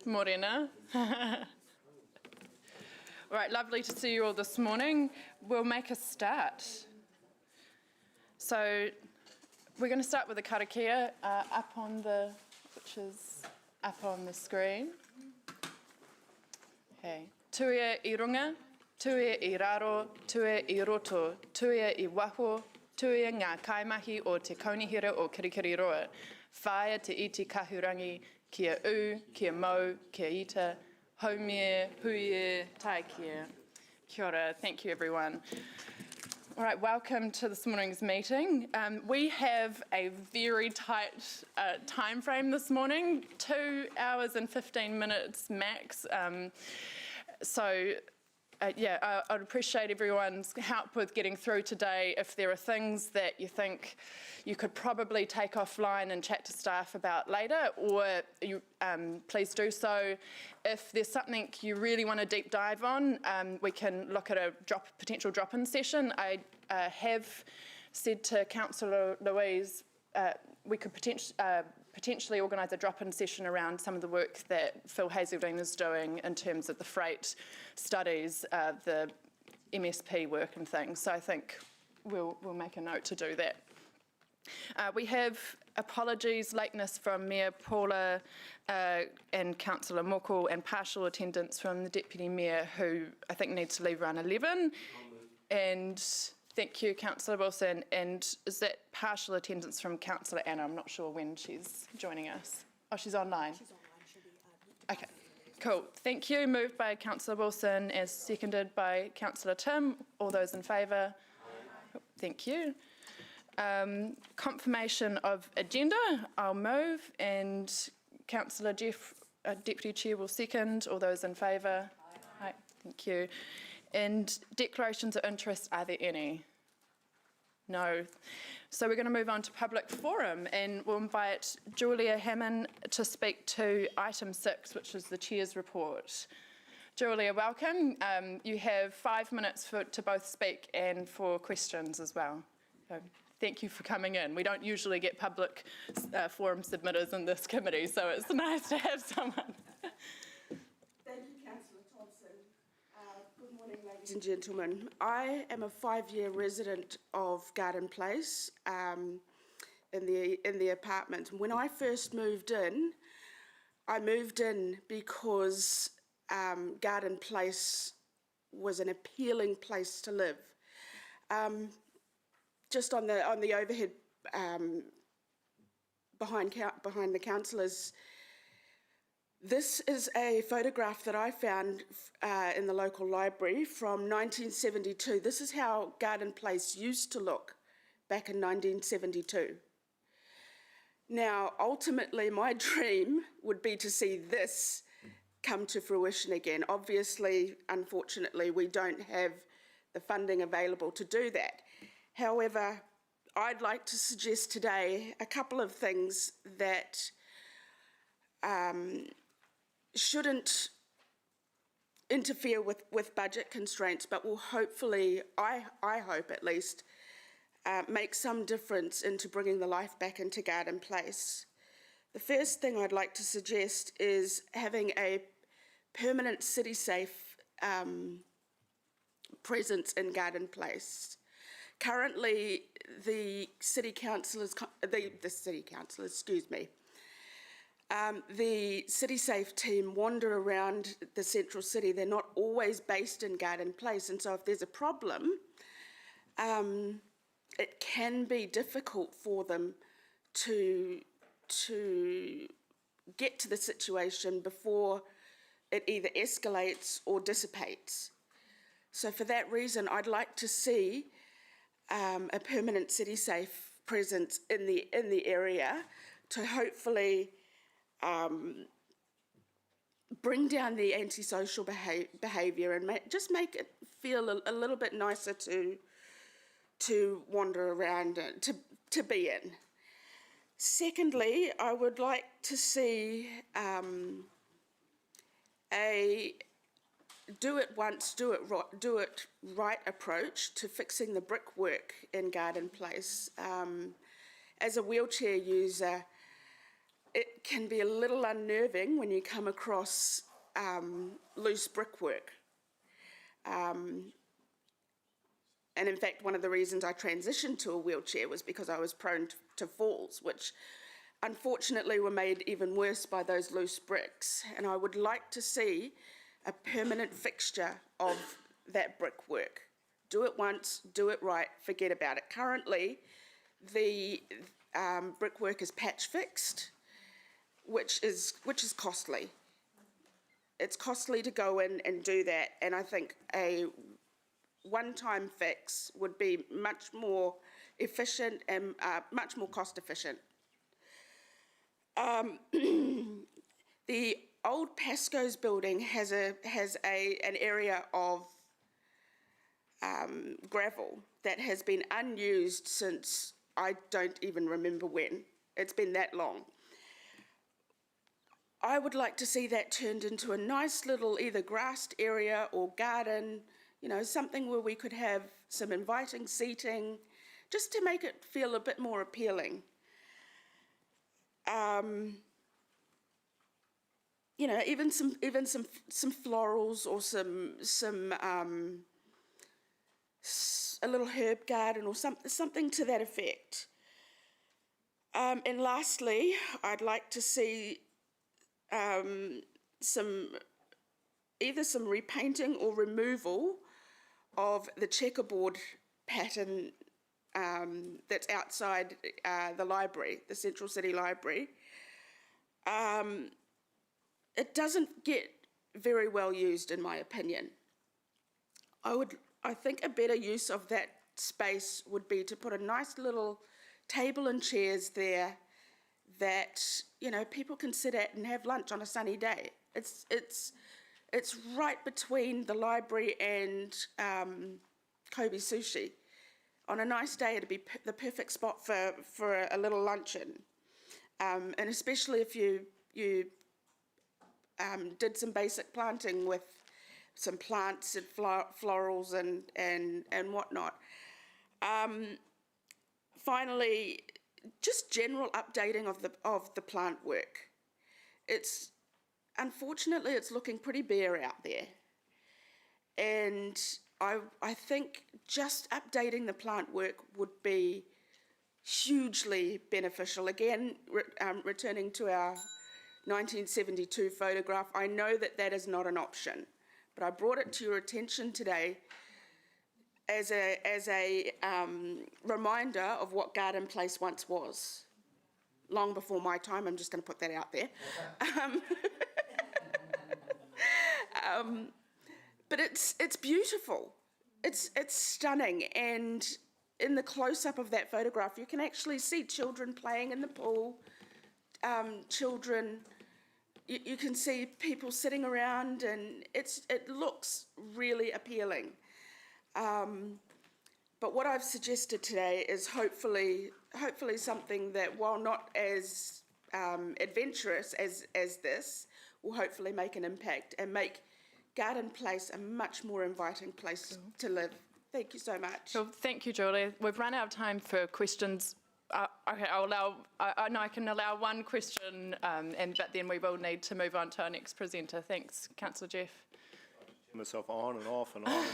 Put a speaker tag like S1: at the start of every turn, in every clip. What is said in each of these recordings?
S1: Morena. All right, lovely to see you all this morning. We'll make a start. So we're going to start with the karakia which is up on the screen. Hey. Tuia I runga, tuia I raro, tuia I roto, tuia I waho, tuia ngā kaimahi o te kaunihira o Kirikiriroa. Whaia te iti kahurangi, kia u, kia mau, kia ita, haumia, huia, taikia. Kia ora, thank you everyone. All right, welcome to this morning's meeting. We have a very tight time frame this morning, 2 hours and 15 minutes max. I'd appreciate everyone's help with getting through today. If there are things that you think you could probably take offline and chat to staff about later, or please do so. If there's something you really want to deep dive on, we can look at a potential drop-in session. I have said to Councillor Louise, we could potentially organise a drop-in session around some of the work that Phil Hazeldine is doing in terms of the freight studies, the MSP work and things. So I think we'll make a note to do that. We have apologies, lateness from Mayor Paula and Councillor Moko, and partial attendance from the Deputy Mayor, who I think needs to leave around 11. And thank you, Councillor Wilson. And is that partial attendance from Councillor Anna? I'm not sure when she's joining us. Oh, she's online? She's online. She'll be okay, cool. Thank you. Moved by Councillor Wilson, as seconded by Councillor Tim. All those in favour? Thank you. Confirmation of agenda. I'll move, and Councillor Jeff, Deputy Chair, will second. All those in favour? Aye. Thank you. And declarations of interest, are there any? No. So we're going to move on to public forum, and we'll invite Julia Hammond to speak to item 6, which is the Chair's report. Julia, welcome. You have 5 minutes to both speak and for questions as well. So thank you for coming in. We don't usually get public forum submitters in this committee, so it's nice to have someone.
S2: Thank you, Councillor Thompson. Good morning, ladies and gentlemen. I am a 5-year resident of Garden Place in the apartment. When I first moved in, I moved in because Garden Place was an appealing place to live. Just on the overhead behind the councillors, this is a photograph that I found in the local library from 1972. This is how Garden Place used to look back in 1972. Now, ultimately, my dream would be to see this come to fruition again. Obviously, unfortunately, we don't have the funding available to do that. However, I'd like to suggest today a couple of things that shouldn't interfere with budget constraints, but will hopefully, I hope at least, make some difference into bringing the life back into Garden Place. The first thing I'd like to suggest is having a permanent City-Safe presence in Garden Place. Currently, the City Councillors, the City-Safe team wander around the central city. They're not always based in Garden Place, and so if there's a problem, it can be difficult for them to get to the situation before it either escalates or dissipates. So for that reason, I'd like to see a permanent City-Safe presence in the area to hopefully bring down the antisocial behaviour and just make it feel a little bit nicer to wander around and to be in. Secondly, I would like to see a do it once, do it right approach to fixing the brickwork in Garden Place. As a wheelchair user, it can be a little unnerving when you come across loose brickwork. And in fact, one of the reasons I transitioned to a wheelchair was because I was prone to falls, which unfortunately were made even worse by those loose bricks. And I would like to see a permanent fixture of that brickwork. Do it once, do it right, forget about it. Currently, the brickwork is patch fixed, which is costly. It's costly to go in and do that, and I think a one-time fix would be much more efficient and much more cost efficient. The old Pasco's building has an area of gravel that has been unused since I don't even remember when. It's been that long. I would like to see that turned into a nice little either grassed area or garden, you know, something where we could have some inviting seating, just to make it feel a bit more appealing. You know, even some florals or a little herb garden or something to that effect. And lastly, I'd like to see either some repainting or removal of the checkerboard pattern that's outside the library, the Central City Library. It doesn't get very well used, in my opinion. I think a better use of that space would be to put a nice little table and chairs there that, you know, people can sit at and have lunch on a sunny day. It's right between the library and Kobe Sushi. On a nice day, it'd be the perfect spot for a little luncheon, and especially if you did some basic planting with some plants and florals and whatnot. Finally, just general updating of the plant work. Unfortunately, it's looking pretty bare out there. And I think just updating the plant work would be hugely beneficial. Again, returning to our 1972 photograph, I know that is not an option, but I brought it to your attention today as a reminder of what Garden Place once was. Long before my time, I'm just going to put that out there. But it's beautiful. It's stunning, and in the close-up of that photograph, you can actually see children playing in the pool. You can see people sitting around, and it looks really appealing. But what I've suggested today is hopefully something that, while not as adventurous as this, will hopefully make an impact and make Garden Place a much more inviting place to live. Thank you so much.
S1: Well, thank you, Julie. We've run out of time for questions. Okay, I can allow one question, but then we will need to move on to our next presenter. Thanks, Councillor Jeff.
S3: Myself on and off and on.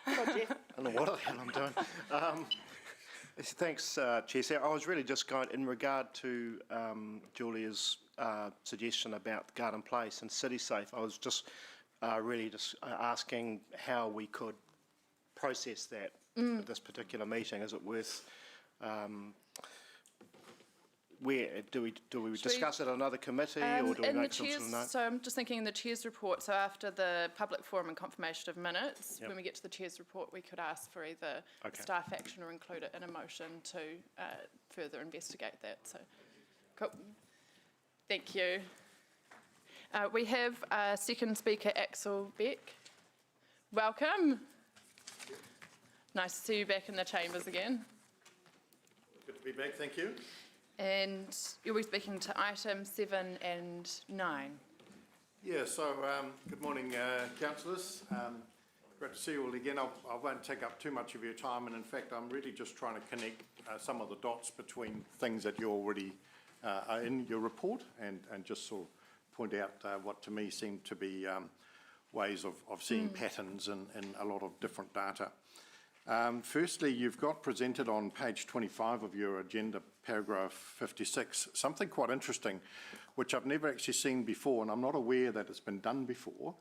S3: I don't know what the hell I'm doing. Thanks, Chair. I was really just going in regard to Julia's suggestion about Garden Place and CitySafe. I was just really just asking how we could process that at this particular meeting. Is it worth? Where do we discuss it at another committee, or do we make some sort of note?
S1: So I'm just thinking in the Chair's report, so after the public forum and confirmation of minutes, when we get to the Chair's report, we could ask for either staff action or include it in a motion to further investigate that. So, cool. Thank you. We have second speaker, Axel Beck. Welcome. Nice to see you back in the chambers again.
S4: Good to be back, thank you.
S1: And you'll be speaking to item 7 and 9.
S4: Yeah, so good morning, councillors. Great to see you all again. I won't take up too much of your time, and in fact, I'm really just trying to connect some of the dots between things that you already are in your report and just sort of point out what to me seem to be ways of seeing patterns in a lot of different data. Firstly, you've got presented on page 25 of your agenda, paragraph 56, something quite interesting, which I've never actually seen before, and I'm not aware that it's been done before,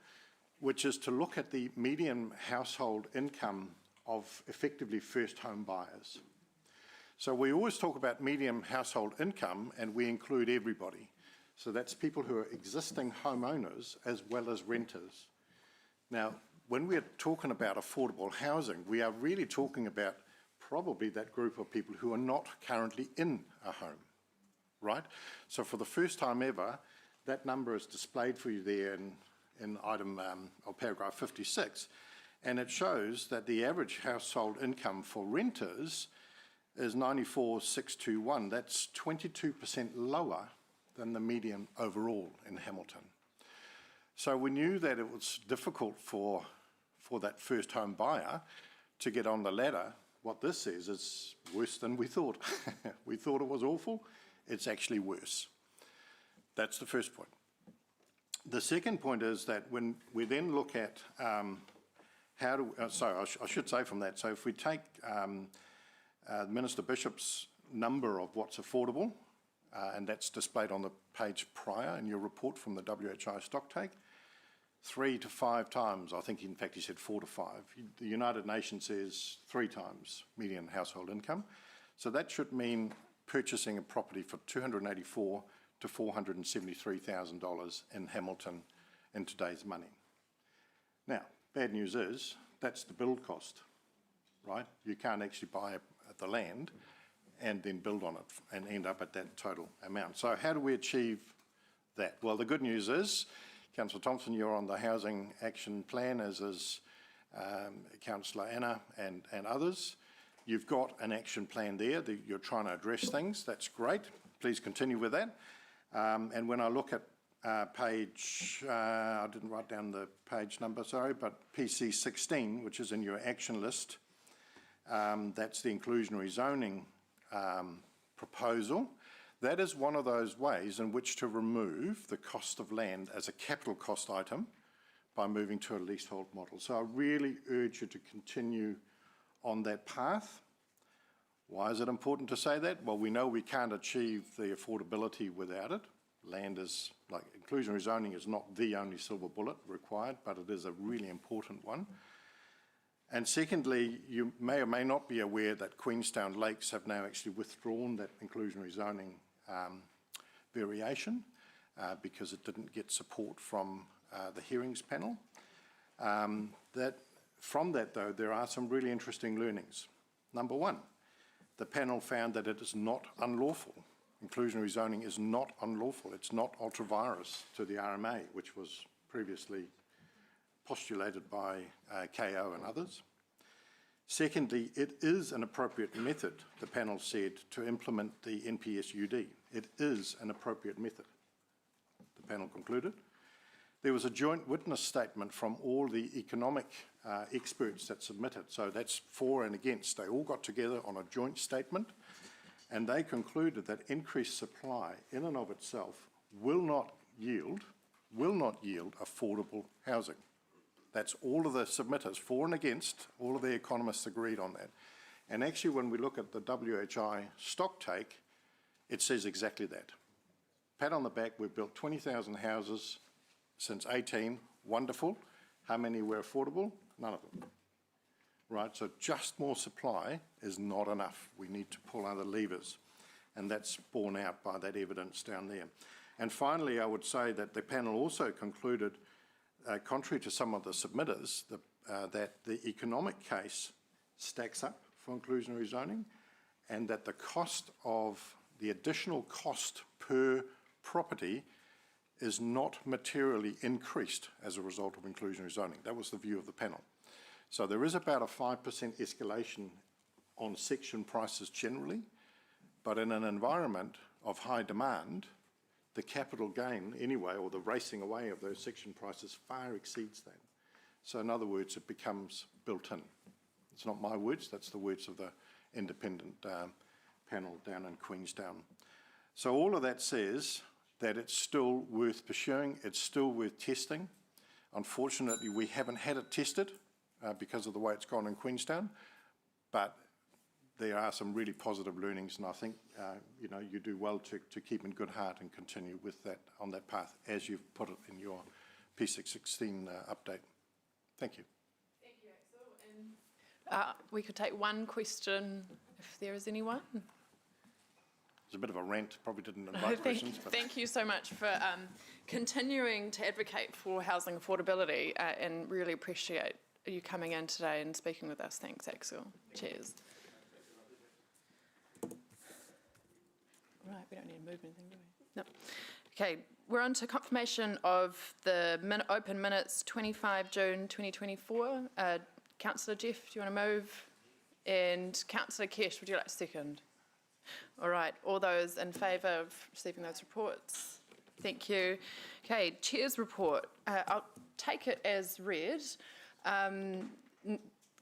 S4: which is to look at the median household income of effectively first home buyers. So we always talk about median household income and we include everybody. So that's people who are existing homeowners as well as renters. Now, when we're talking about affordable housing, we are really talking about probably that group of people who are not currently in a home, right? So for the first time ever, that number is displayed for you there in item or paragraph 56. And it shows that the average household income for renters is 94,621. That's 22% lower than the median overall in Hamilton. So we knew that it was difficult for that first home buyer to get on the ladder. What this says is worse than we thought. We thought it was awful. It's actually worse. That's the first point. The second point is that when we then look at I should say from that, so if we take Minister Bishop's number of what's affordable, and that's displayed on the page prior in your report from the WHI stocktake, 3 to 5 times, I think in fact he said 4 to 5. The United Nations says 3 times median household income. So that should mean purchasing a property for $284,000 to $473,000 in Hamilton in today's money. Now, bad news is that's the build cost, right? You can't actually buy the land and then build on it and end up at that total amount. So how do we achieve that? Well, the good news is, Councillor Thompson, you're on the Housing Action Plan, as is Councillor Anna and others. You've got an action plan there that you're trying to address things. That's great. Please continue with that. And when I look at page, I didn't write down the page number, sorry, but PC 16, which is in your action list, that's the inclusionary zoning proposal. That is one of those ways in which to remove the cost of land as a capital cost item by moving to a leasehold model. So I really urge you to continue on that path. Why is it important to say that? Well, we know we can't achieve the affordability without it. Land is, like inclusionary zoning is not the only silver bullet required, but it is a really important one. And secondly, you may or may not be aware that Queenstown Lakes have now actually withdrawn that inclusionary zoning variation because it didn't get support from the hearings panel. From that though, there are some really interesting learnings. Number one, the panel found that it is not unlawful. Inclusionary zoning is not unlawful. It's not ultra vires to the RMA, which was previously postulated by KO and others. Secondly, it is an appropriate method, the panel said, to implement the NPSUD. It is an appropriate method, the panel concluded. There was a joint witness statement from all the economic experts that submitted, so that's for and against. They all got together on a joint statement, and they concluded that increased supply in and of itself will not yield affordable housing. That's all of the submitters, for and against, all of the economists agreed on that. And actually, when we look at the WHI stocktake, it says exactly that. Pat on the back, we've built 20,000 houses since 18, wonderful. How many were affordable? None of them. Right, so just more supply is not enough. We need to pull other levers, and that's borne out by that evidence down there. And finally, I would say that the panel also concluded, contrary to some of the submitters, that the economic case stacks up for inclusionary zoning, and that the cost of the additional cost per property is not materially increased as a result of inclusionary zoning. That was the view of the panel. So there is about a 5% escalation on section prices generally, but in an environment of high demand, the capital gain anyway, or the racing away of those section prices far exceeds that. So in other words, it becomes built in. It's not my words, that's the words of the independent panel down in Queenstown. So all of that says that it's still worth pursuing, it's still worth testing. Unfortunately, we haven't had it tested because of the way it's gone in Queenstown, but there are some really positive learnings, and I think you do well to keep in good heart and continue with that on that path as you've put it in your P616 update. Thank you.
S1: Thank you, Axel. And we could take one question if there is anyone.
S4: It's a bit of a rant, probably didn't invite questions. But
S1: Thank you so much for continuing to advocate for housing affordability and really appreciate you coming in today and speaking with us. Thanks, Axel. Cheers. Right, we don't need to move anything, do we? No. Okay, we're on to confirmation of the open minutes 25 June 2024. Councillor Jeff, do you want to move? And Councillor Kesh, would you like to second? All right, all those in favour of receiving those reports? Thank you. Okay, Chair's report. I'll take it as read.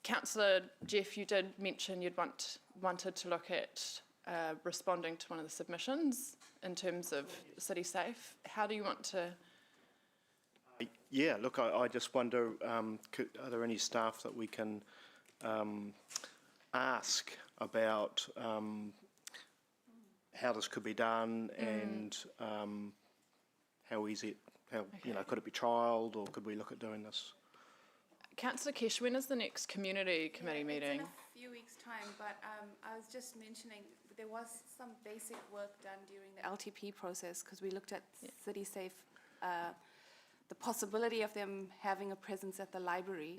S1: Councillor Jeff, you did mention you'd wanted to look at responding to one of the submissions in terms of City Safe. How do you want to?
S3: Yeah, look, I just wonder, are there any staff that we can ask about how this could be done and how easy, could it be trialled, or could we look at doing this?
S1: Councillor Kesh, when is the next community committee meeting?
S5: It's in a few weeks' time, but I was just mentioning there was some basic work done during the LTP process because we looked at City Safe, the possibility of them having a presence at the library.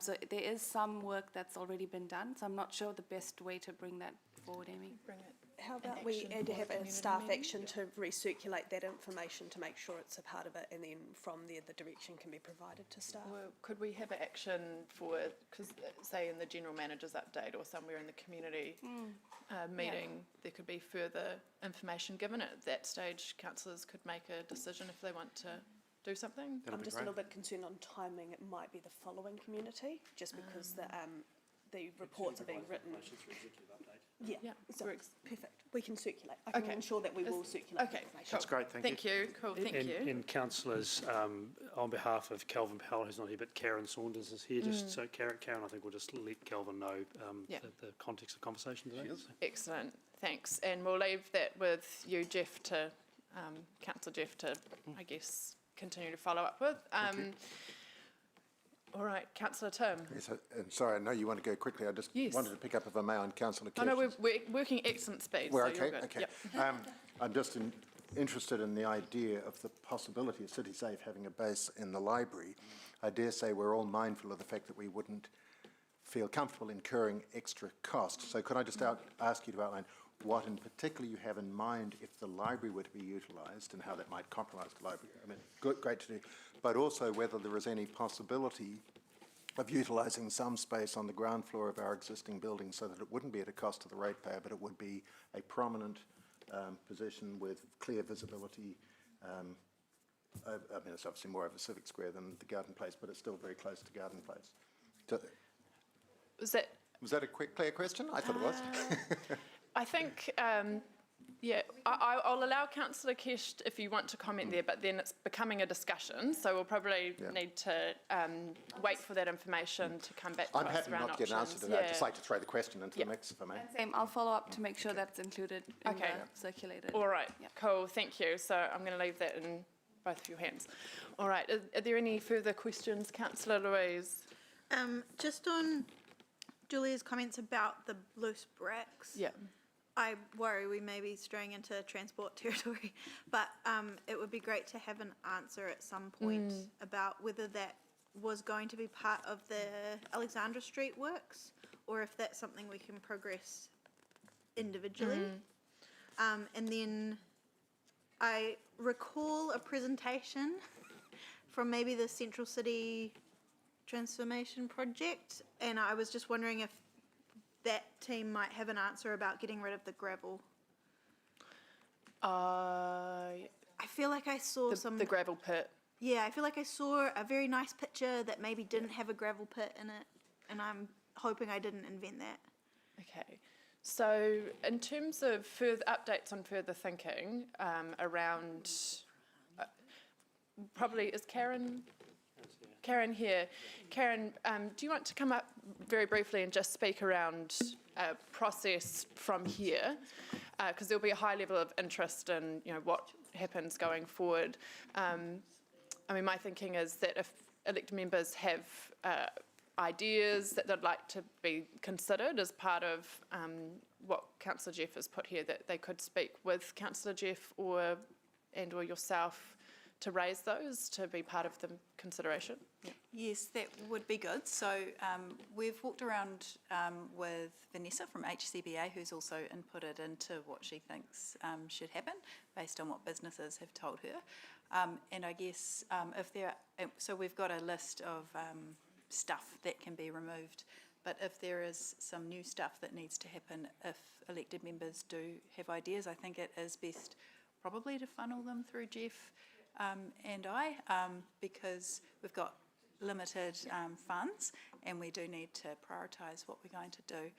S5: So there is some work that's already been done, so I'm not sure the best way to bring that forward, Amy.
S1: Bring it.
S6: How
S1: an
S6: about we
S1: action
S6: add
S1: for
S6: to have
S1: the
S6: a
S1: community
S6: staff
S1: meeting?
S6: action to recirculate that information to make sure it's a part of it, and then from there the direction can be provided to staff.
S1: Well, could we have an action for, because say in the general manager's update or somewhere in the community meeting, there could be further information given. At that stage, councillors could make a decision if they want to do something.
S6: I'm just a little bit concerned on timing. It might be the following community, just because the reports are being written. Yeah,
S1: Yeah,
S6: so
S1: works.
S6: perfect. We can circulate. I can
S1: Okay.
S6: ensure that we will circulate
S1: Okay,
S6: information.
S3: That's great, thank you.
S1: Thank you. Cool, thank you.
S7: And councillors, on behalf of Kelvin Powell, who's not here, but Karen Saunders is here, just so Karen, I think we'll just let Kelvin know
S1: Yeah.
S7: the context of the conversation today.
S1: Excellent, thanks. And we'll leave that with you, Jeff, to, Councillor Jeff, to, I guess, continue to follow up with. All right, Councillor Tim.
S8: Yes, and sorry, I know you want to go quickly. I just
S1: Yes.
S8: wanted to pick up, if I may, on Councillor
S1: Oh no,
S8: Kirsch's.
S1: we're working excellent speed, so
S8: We're
S1: you're
S8: okay?
S1: good.
S8: Okay.
S1: Yep.
S8: I'm just interested in the idea of the possibility of City Safe having a base in the library. I dare say we're all mindful of the fact that we wouldn't feel comfortable incurring extra costs. So could I just ask you to outline what in particular you have in mind if the library were to be utilised and how that might compromise the library? I mean, good, great to do. But also whether there is any possibility of utilising some space on the ground floor of our existing building so that it wouldn't be at a cost to the ratepayer, but it would be a prominent position with clear visibility. I mean, it's obviously more of a civic square than the Garden Place, but it's still very close to Garden Place.
S1: Was that,
S8: A clear question? I thought it was.
S1: I think, yeah, I'll allow Councillor Kesh if you want to comment there, but then it's becoming a discussion, so we'll probably need to wait for that information to come back to
S8: I'm
S1: us
S8: happy
S1: around
S8: not to get an answer
S1: options.
S8: to that. I'd
S1: Yeah.
S8: just like to throw the question into
S1: Yeah.
S8: the mix, if I may.
S5: And same, I'll follow up to make sure that's included in
S1: Okay.
S5: the circulated.
S1: All right,
S5: Yeah.
S1: cool, thank you. So I'm going to leave that in both of your hands. All right, are there any further questions, Councillor Louise?
S9: Just on Julia's comments about the loose bricks.
S1: Yeah.
S9: I worry we may be straying into transport territory, but it would be great to have an answer at some point about whether that was going to be part of the Alexandra Street works, or if that's something we can progress individually. And then I recall a presentation from maybe the Central City Transformation Project, and I was just wondering if that team might have an answer about getting rid of the gravel. I feel like I saw
S1: The gravel pit.
S9: yeah, I feel like I saw a very nice picture that maybe didn't have a gravel pit in it, and I'm hoping I didn't invent that.
S1: Okay, So in terms of further updates on further thinking around, probably is Karen here? Karen, do you want to come up very briefly and just speak around process from here? Because there'll be a high level of interest in what happens going forward. I mean, my thinking is that if elected members have ideas that they'd like to be considered as part of what Councillor Jeff has put here, that they could speak with Councillor Jeff or yourself to raise those, to be part of the consideration. Yeah.
S10: Yes, that would be good. So we've walked around with Vanessa from HCBA, who's also inputted into what she thinks should happen based on what businesses have told her. And I guess if there, so we've got a list of stuff that can be removed, but if there is some new stuff that needs to happen, if elected members do have ideas, I think it is best probably to funnel them through Jeff and I, because we've got limited funds and we do need to prioritise what we're going to do.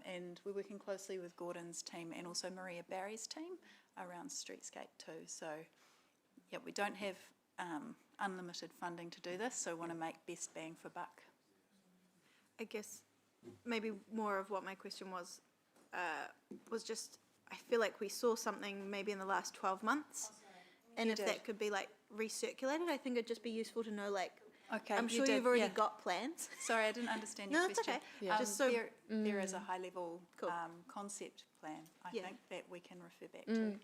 S10: And we're working closely with Gordon's team and also Maria Barry's team around Streetscape too. So yeah, we don't have unlimited funding to do this, so want to make best bang for buck.
S9: I guess maybe more of what my question was just, I feel like we saw something maybe in the last 12 months. And if that could be like recirculated, I think it'd just be useful to know, like,
S10: Okay,
S9: I'm sure you've already got plans.
S10: Sorry, I didn't understand your
S9: No,
S10: question.
S9: it's okay. Yeah. Just so
S10: there is a high-level
S9: Cool.
S10: concept plan, I
S9: Yeah.
S10: think, that we can refer back to.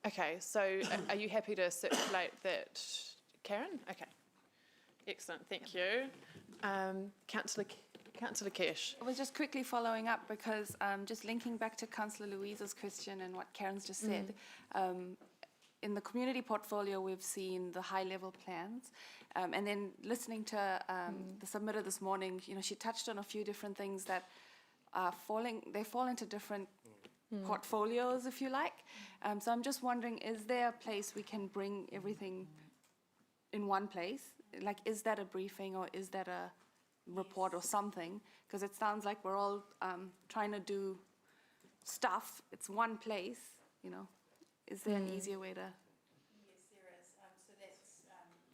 S1: Okay, so are you happy to circulate that, Karen? Okay, excellent, thank you. Councillor Kesh.
S5: I was just quickly following up because just linking back to Councillor Louise's question and what Karen's just said, in the community portfolio we've seen the high-level plans, and then listening to the submitter this morning, she touched on a few different things that are they fall into different portfolios, if you like. So I'm just wondering, is there a place we can bring everything in one place? Like, is that a briefing or is that a report or something? Because it sounds like we're all trying to do stuff. It's one place, Is there an easier way to?
S10: Yes, there is. So that's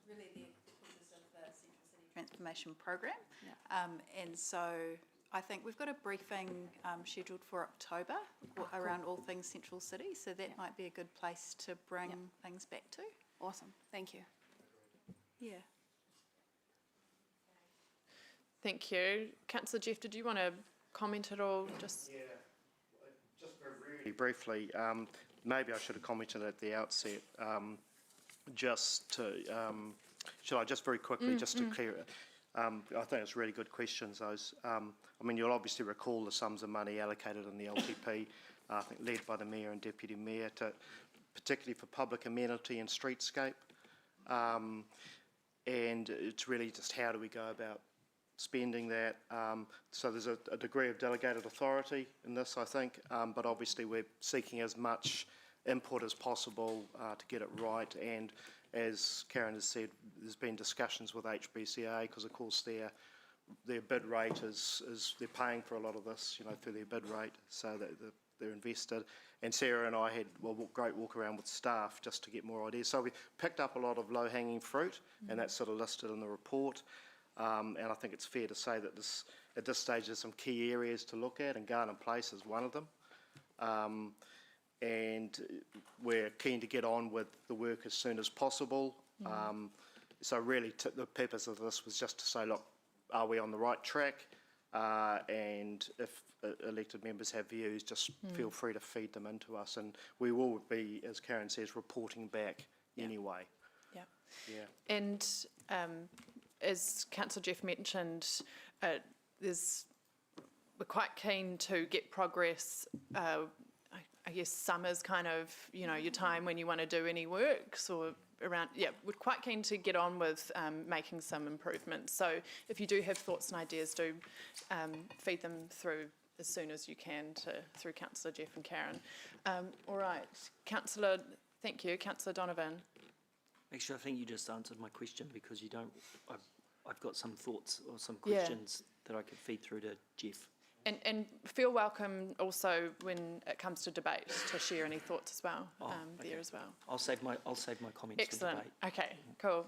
S10: really the purpose of the Central City Transformation Program.
S5: Yeah.
S10: And so I think we've got a briefing scheduled for October around all things Central City. So that might be a good place to bring things back to.
S5: Awesome, thank you.
S10: Yeah.
S1: Thank you. Councillor Jeff, did you want to comment at all? Just
S3: very briefly, maybe I should have commented at the outset, shall I just very quickly, just to clear it? I think it's really good questions, those. I mean, you'll obviously recall the sums of money allocated in the LTP, I think led by the Mayor and Deputy Mayor, particularly for public amenity and streetscape. And it's really just how do we go about spending that. So there's a degree of delegated authority in this, I think, but obviously we're seeking as much input as possible to get it right. And as Karen has said, there's been discussions with HBCA because, of course, their bid rate is they're paying for a lot of this, through their bid rate, so that they're invested. And Sarah and I had a great walk around with staff just to get more ideas. So we picked up a lot of low-hanging fruit, and that's sort of listed in the report. And I think it's fair to say that at this stage there's some key areas to look at, and Garden Place is one of them. And we're keen to get on with the work as soon as possible. So really the purpose of this was just to say, look, are we on the right track? And if elected members have views, just feel free to feed them into us. And we will be, as Karen says, reporting back anyway.
S1: Yeah.
S3: Yeah.
S1: And as Councillor Jeff mentioned, we're quite keen to get progress. I guess summer's kind of, your time when you want to do any works or around, we're quite keen to get on with making some improvements. So if you do have thoughts and ideas, do feed them through as soon as you can through Councillor Jeff and Karen. All right, Councillor, thank you. Councillor Donovan.
S11: Actually, I think you just answered my question because you don't. I've got some thoughts or some questions that I could feed through to Jeff.
S1: And feel welcome also when it comes to debate to share any thoughts as well there as well.
S11: I'll save my comments
S1: Excellent.
S11: for debate.
S1: Okay, cool.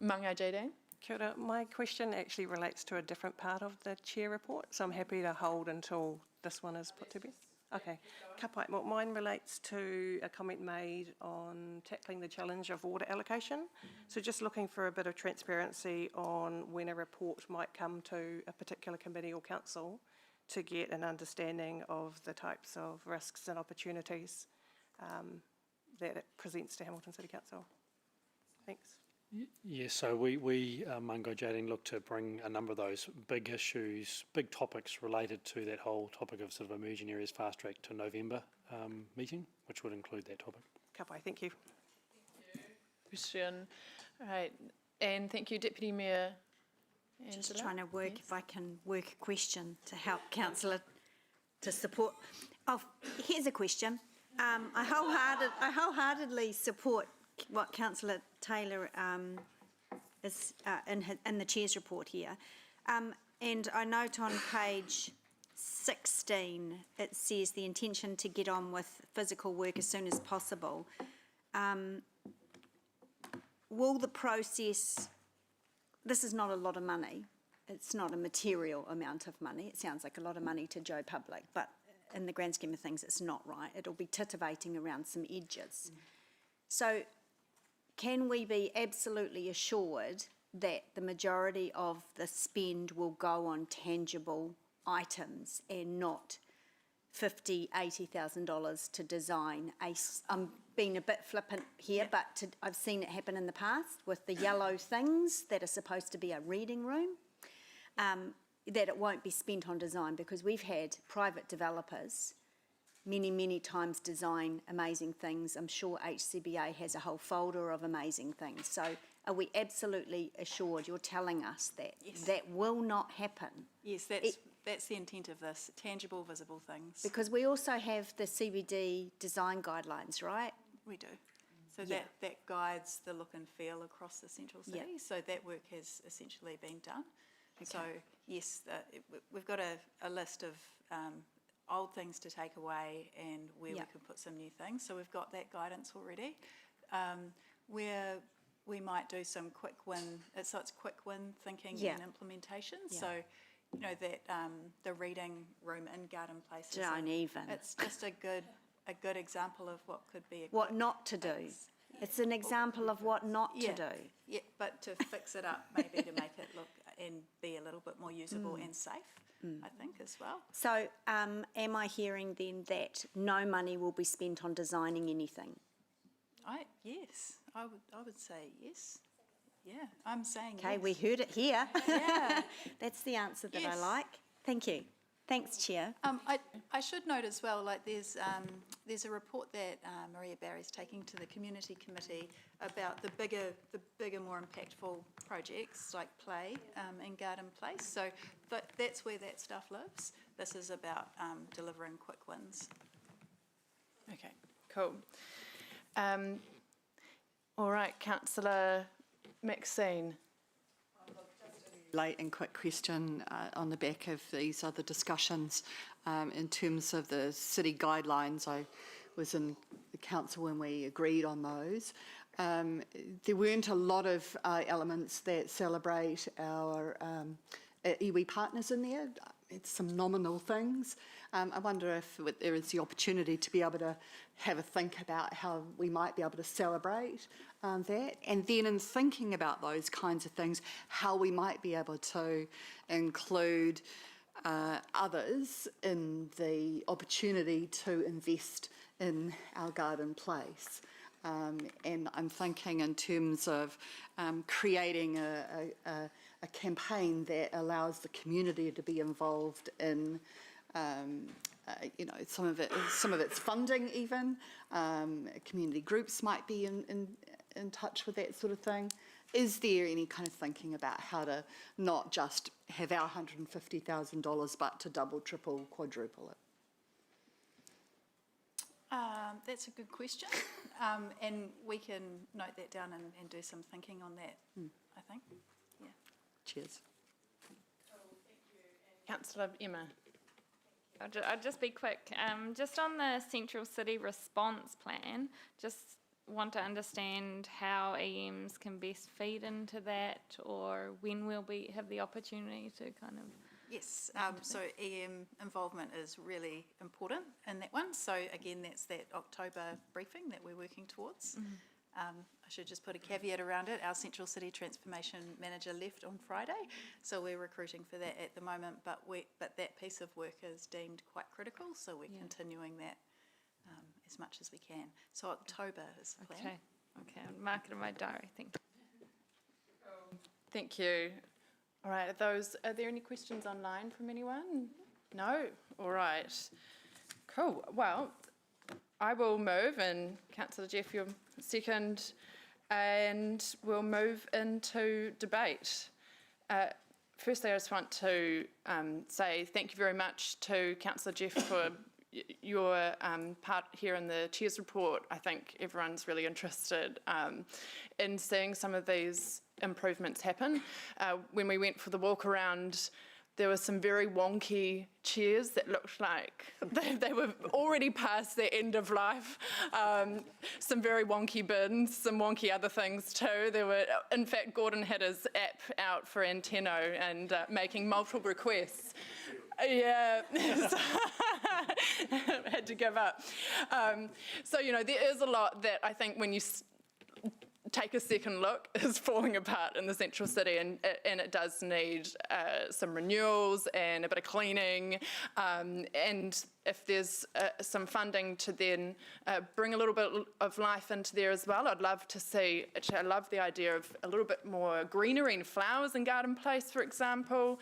S1: Manga Jayden?
S12: Kia ora. My question actually relates to a different part of the chair report, so I'm happy to hold until this one is put to bed. Okay. Ka pai. Well, mine relates to a comment made on tackling the challenge of water allocation. So just looking for a bit of transparency on when a report might come to a particular committee or council to get an understanding of the types of risks and opportunities that it presents to Hamilton City Council. Thanks.
S7: Yeah, so we Mungo Jading, look to bring a number of those big issues, big topics related to that whole topic of sort of emerging areas fast track to November meeting, which would include that topic.
S12: Ka pai. Thank you.
S1: Question. All right. And thank you, Deputy Mayor Angela.
S13: Just trying to work, if I can work a question to help councillor to support. Oh, here's a question. I wholeheartedly support what Councillor Taylor is in the Chair's report here. And I note on page 16, it says the intention to get on with physical work as soon as possible. Will the process, this is not a lot of money, it's not a material amount of money, it sounds like a lot of money to Joe Public, but in the grand scheme of things it's not right, it'll be titivating around some edges. So can we be absolutely assured that the majority of the spend will go on tangible items and not $50,000, $80,000 to design I'm being a bit flippant here, but I've seen it happen in the past with the yellow things that are supposed to be a reading room, that it won't be spent on design, because we've had private developers many times design amazing things. I'm sure HCBA has a whole folder of amazing things. So are we absolutely assured, you're telling us that that will not happen?
S10: Yes, that's the intent of this, tangible, visible things.
S13: Because we also have the CBD design guidelines, right?
S10: We do. So that guides the look and feel across the central city. So that work has essentially been done. Okay. So yes, we've got a list of old things to take away and where we can put some new things. So we've got that guidance already. Where we might do some quick win, so it's quick win thinking and implementation. So, you know, that the reading room in Garden Place is it's just a good example of what could be
S13: what not to do. It's an example of what not to do.
S10: Yeah, but to fix it up, maybe to make it look and be a little bit more usable and safe. I think as well.
S13: So am I hearing then that no money will be spent on designing anything?
S10: Yes, I would say yes. Yeah, I'm saying
S13: okay,
S10: yes.
S13: we heard it here.
S10: Yeah.
S13: That's the answer that I like. Thank you. Thanks, Chair.
S10: I should note as well, like there's a report that Maria Barry's taking to the Community Committee about the bigger, more impactful projects like Play and Garden Place. So that's where that stuff lives. This is about delivering quick wins.
S1: Okay, cool. All right, Councillor Maxine.
S14: Late and quick question on the back of these other discussions in terms of the city guidelines. I was in the council when we agreed on those. There weren't a lot of elements that celebrate our iwi partners in there. It's some nominal things. I wonder if there is the opportunity to be able to have a think about how we might be able to celebrate that. And then in thinking about those kinds of things, how we might be able to include others in the opportunity to invest in our Garden Place. And I'm thinking in terms of creating a campaign that allows the community to be involved in, you know, some of its funding even. Community groups might be in touch with that sort of thing. Is there any kind of thinking about how to not just have our $150,000, but to double, triple, quadruple it?
S10: That's a good question. And we can note that down and do some thinking on that, I think. Yeah.
S14: Cheers.
S1: Councillor Emma.
S15: I'll just be quick. Just on the Central City response plan, just want to understand how EMs can best feed into that, or when we'll have the opportunity to kind of...
S10: Yes, so EM involvement is really important in that one. So again, that's that October briefing that we're working towards. I should just put a caveat around it. Our Central City Transformation Manager left on Friday, so we're recruiting for that at the moment, but that piece of work is deemed quite critical, so we're continuing that as much as we can. So October is the plan.
S15: Okay, I'll mark it in my diary, thank you.
S1: Thank you. All right, are there any questions online from anyone? No? All right. Cool. Well, I will move, and Councillor Jeff, you're second, and we'll move into debate. Firstly, I just want to say thank you very much to Councillor Jeff for your part here in the Chair's report. I think everyone's really interested in seeing some of these improvements happen. When we went for the walk around, there were some very wonky chairs that looked like they were already past their end of life. Some very wonky bins, some wonky other things too. There were, in fact, Gordon had his app out for Anteno and making multiple requests. Yeah, had to give up. So, you know, there is a lot that I think when you take a second look is falling apart in the Central City, and it does need some renewals and a bit of cleaning, and if there's some funding to then bring a little bit of life into there as well, I'd love to see. Actually, I love the idea of a little bit more greenery and flowers in Garden Place, for example.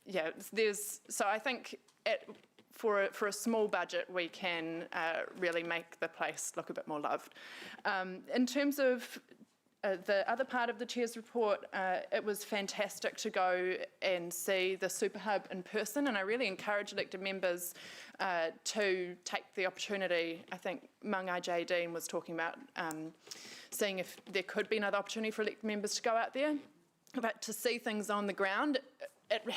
S1: Yeah, so I think for a small budget, we can really make the place look a bit more loved. In terms of the other part of the Chair's report, it was fantastic to go and see the Super Hub in person, and I really encourage elected members to take the opportunity. I think Mangai J. Dean was talking about seeing if there could be another opportunity for elected members to go out there, but to see things on the ground, it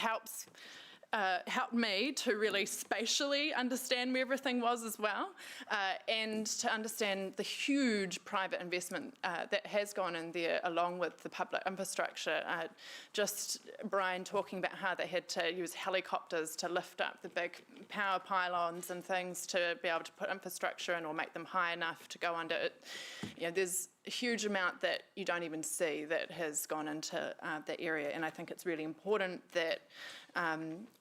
S1: helped me to really spatially understand where everything was as well, and to understand the huge private investment that has gone in there along with the public infrastructure. Just Brian talking about how they had to use helicopters to lift up the big power pylons and things to be able to put infrastructure in or make them high enough to go under it. You know, there's a huge amount that you don't even see that has gone into the area, and I think it's really important that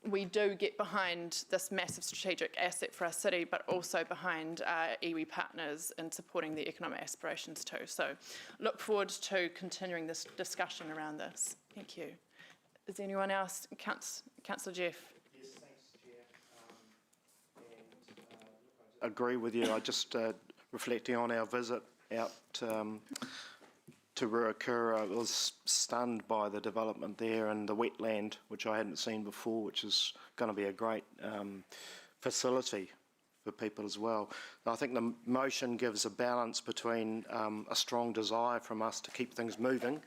S1: we do get behind this massive strategic asset for our city, but also behind iwi partners in supporting their economic aspirations too. So look forward to continuing this discussion around this. Thank you. Is there anyone else? Councillor Jeff.
S3: Yes, thanks, Chair. I agree with you. I just reflecting on our visit out to Ruakura, I was stunned by the development there and the wetland, which I hadn't seen before, which is going to be a great facility for people as well. I think the motion gives a balance between a strong desire from us to keep things moving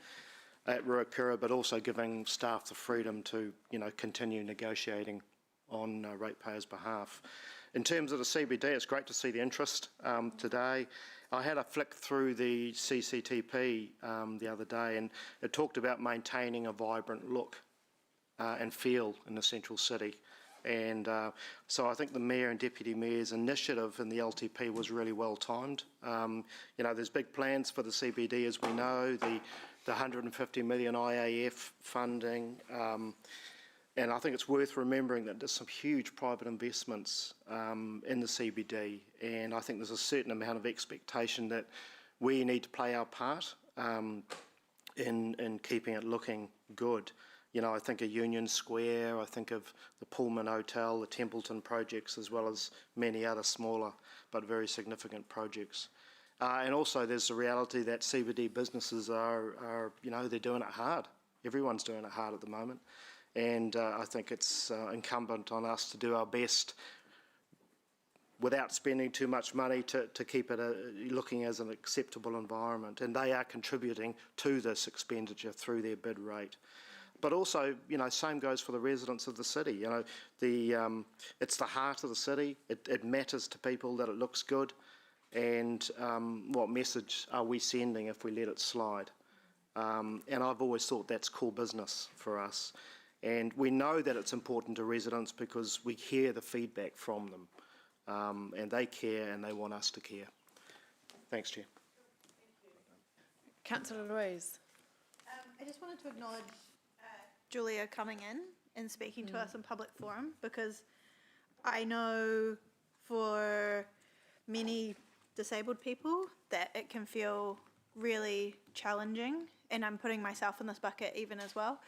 S3: at Ruakura, but also giving staff the freedom to, you know, continue negotiating on ratepayers' behalf. In terms of the CBD, it's great to see the interest today. I had a flick through the CCTP the other day, and it talked about maintaining a vibrant look and feel in the Central City. And so I think the Mayor and Deputy Mayor's initiative in the LTP was really well timed. You know, there's big plans for the CBD, as we know, the 150 million IAF funding, and I think it's worth remembering that there's some huge private investments in the CBD, and I think there's a certain amount of expectation that we need to play our part in keeping it looking good. You know, I think of Union Square, I think of the Pullman Hotel, the Templeton projects, as well as many other smaller but very significant projects. And also there's the reality that CBD businesses are, you know, they're doing it hard. Everyone's doing it hard at the moment. And I think it's incumbent on us to do our best without spending too much money to keep it looking as an acceptable environment. And they are contributing to this expenditure through their bid rate. But also, same goes for the residents of the city. It's the heart of the city. It matters to people that it looks good. And what message are we sending if we let it slide? And I've always thought that's core business for us. And we know that it's important to residents because we hear the feedback from them. And they care and they want us to care. Thanks, Chair.
S1: Councillor Louise.
S9: I just wanted to acknowledge Julia coming in and speaking to us in public forum, because I know for many disabled people that it can feel really challenging, and I'm putting myself in this bucket even as well.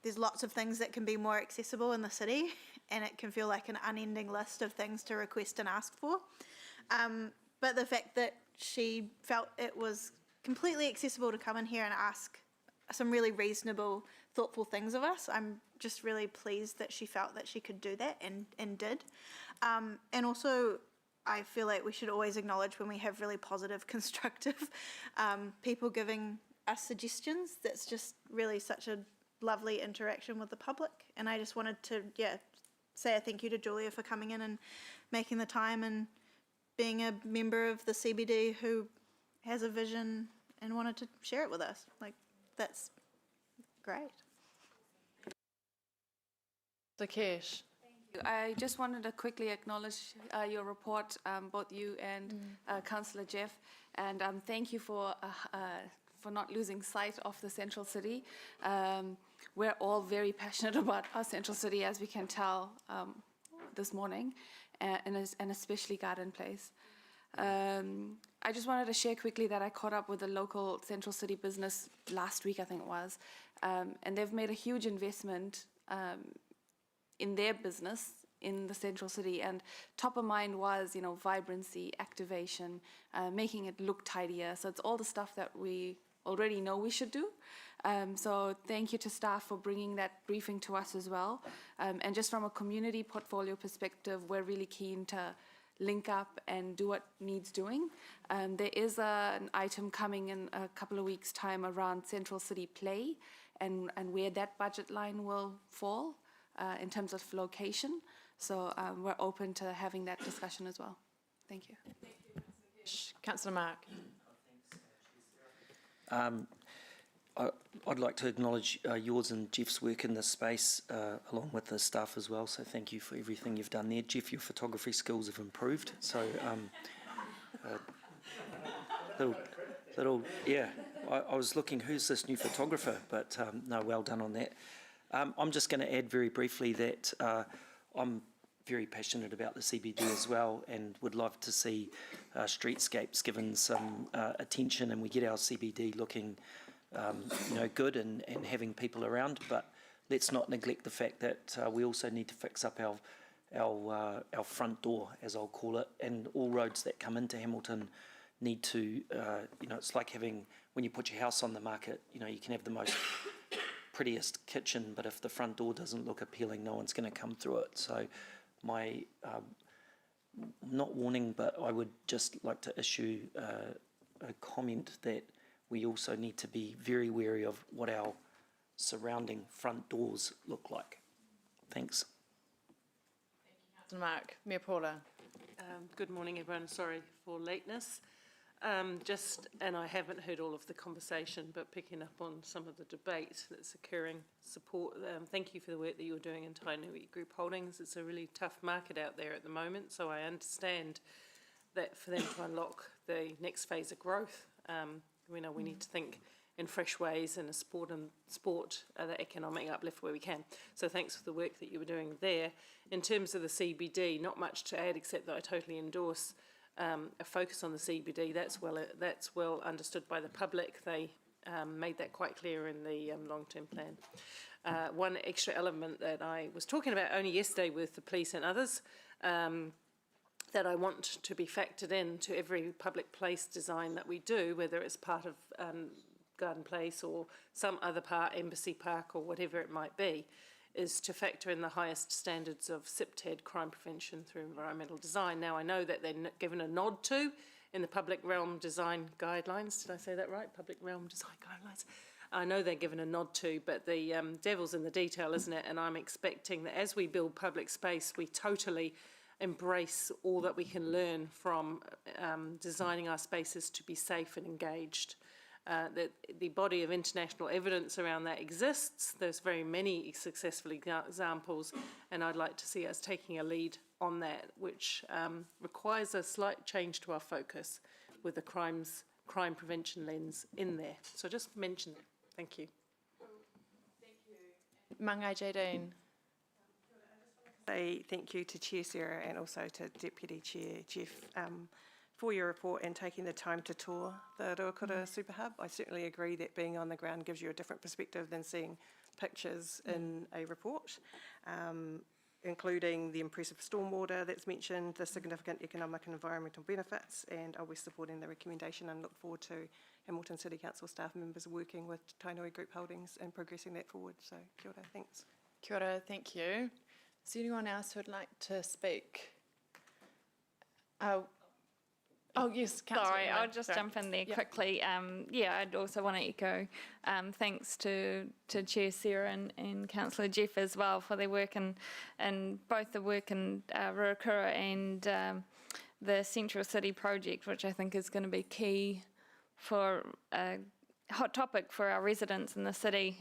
S9: There's lots of things that can be more accessible in the city, and it can feel like an unending list of things to request and ask for. But the fact that she felt it was completely accessible to come in here and ask some really reasonable, thoughtful things of us, I'm just really pleased that she felt that she could do that and did. And also, I feel like we should always acknowledge when we have really positive, constructive people giving us suggestions. That's just really such a lovely interaction with the public. And I just wanted to, say a thank you to Julia for coming in and making the time and being a member of the CBD who has a vision and wanted to share it with us. Like, that's great.
S1: Dakesh.
S5: I just wanted to quickly acknowledge your report, both you and Councillor Jeff, and thank you for not losing sight of the Central City. We're all very passionate about our Central City, as we can tell this morning, and especially Garden Place. I just wanted to share quickly that I caught up with a local Central City business last week, I think it was, and they've made a huge investment in their business in the Central City, and top of mind was, vibrancy, activation, making it look tidier. So it's all the stuff that we already know we should do. So thank you to staff for bringing that briefing to us as well. And just from a community portfolio perspective, we're really keen to link up and do what needs doing. There is an item coming in a couple of weeks' time around Central City Play and where that budget line will fall in terms of location. So we're open to having that discussion as well. Thank you.
S1: Councillor Mark.
S11: I'd like to acknowledge yours and Jeff's work in this space, along with the staff as well. So thank you for everything you've done there. Jeff, your photography skills have improved. So, I was looking, who's this new photographer? But no, well done on that. I'm just going to add very briefly that I'm very passionate about the CBD as well, and would love to see streetscapes given some attention, and we get our CBD looking good and having people around. But let's not neglect the fact that we also need to fix up our front door, as I'll call it, and all roads that come into Hamilton need to, it's like having, when you put your house on the market, you can have the most prettiest kitchen, but if the front door doesn't look appealing, no one's going to come through it. So my, not warning, but I would just like to issue a comment that we also need to be very wary of what our surrounding front doors look like. Thanks.
S1: Mark, Mayor Paula.
S12: Good morning, everyone. Sorry for lateness. And I haven't heard all of the conversation, but picking up on some of the debate that's occurring, thank you for the work that you're doing in Tainui Group Holdings. It's a really tough market out there at the moment, so I understand that for them to unlock the next phase of growth, we know we need to think in fresh ways and support the economic uplift where we can. So thanks for the work that you were doing there. In terms of the CBD, not much to add except that I totally endorse a focus on the CBD. That's well understood by the public. They made that quite clear in the long-term plan. One extra element that I was talking about only yesterday with the police and others, that I want to be factored into every public place design that we do, whether it's part of Garden Place or some other part, Embassy Park or whatever it might be, is to factor in the highest standards of CPTED, crime prevention through environmental design. Now, I know that they're given a nod to in the Public Realm Design Guidelines. Did I say that right? Public Realm Design Guidelines. I know they're given a nod to, but the devil's in the detail, isn't it? And I'm expecting that as we build public space, we totally embrace all that we can learn from designing our spaces to be safe and engaged. That the body of international evidence around that exists. There's very many successful examples, and I'd like to see us taking a lead on that, which requires a slight change to our focus with the crime prevention lens in there. So just mention that. Thank you.
S1: Mangai Jadine.
S12: Say thank you to Chair Sarah and also to Deputy Chair Jeff for your report and taking the time to tour the Ruakura Super Hub. I certainly agree that being on the ground gives you a different perspective than seeing pictures in a report, including the impressive stormwater that's mentioned, the significant economic and environmental benefits, and I'll be supporting the recommendation and look forward to Hamilton City Council staff members working with Tainui Group Holdings and progressing that forward. So kia ora, thanks.
S1: Kia ora, thank you. Is there anyone else who'd like to speak? Oh, yes, Councillor.
S15: Sorry,
S1: Inman.
S15: I'll just
S1: Sorry.
S15: jump in there
S1: Yep.
S15: quickly. Yeah, I'd also want to echo thanks to Chair Sarah and Councillor Jeff as well for their work and both the work in Ruakura and the Central City project, which I think is going to be key for a hot topic for our residents in the city.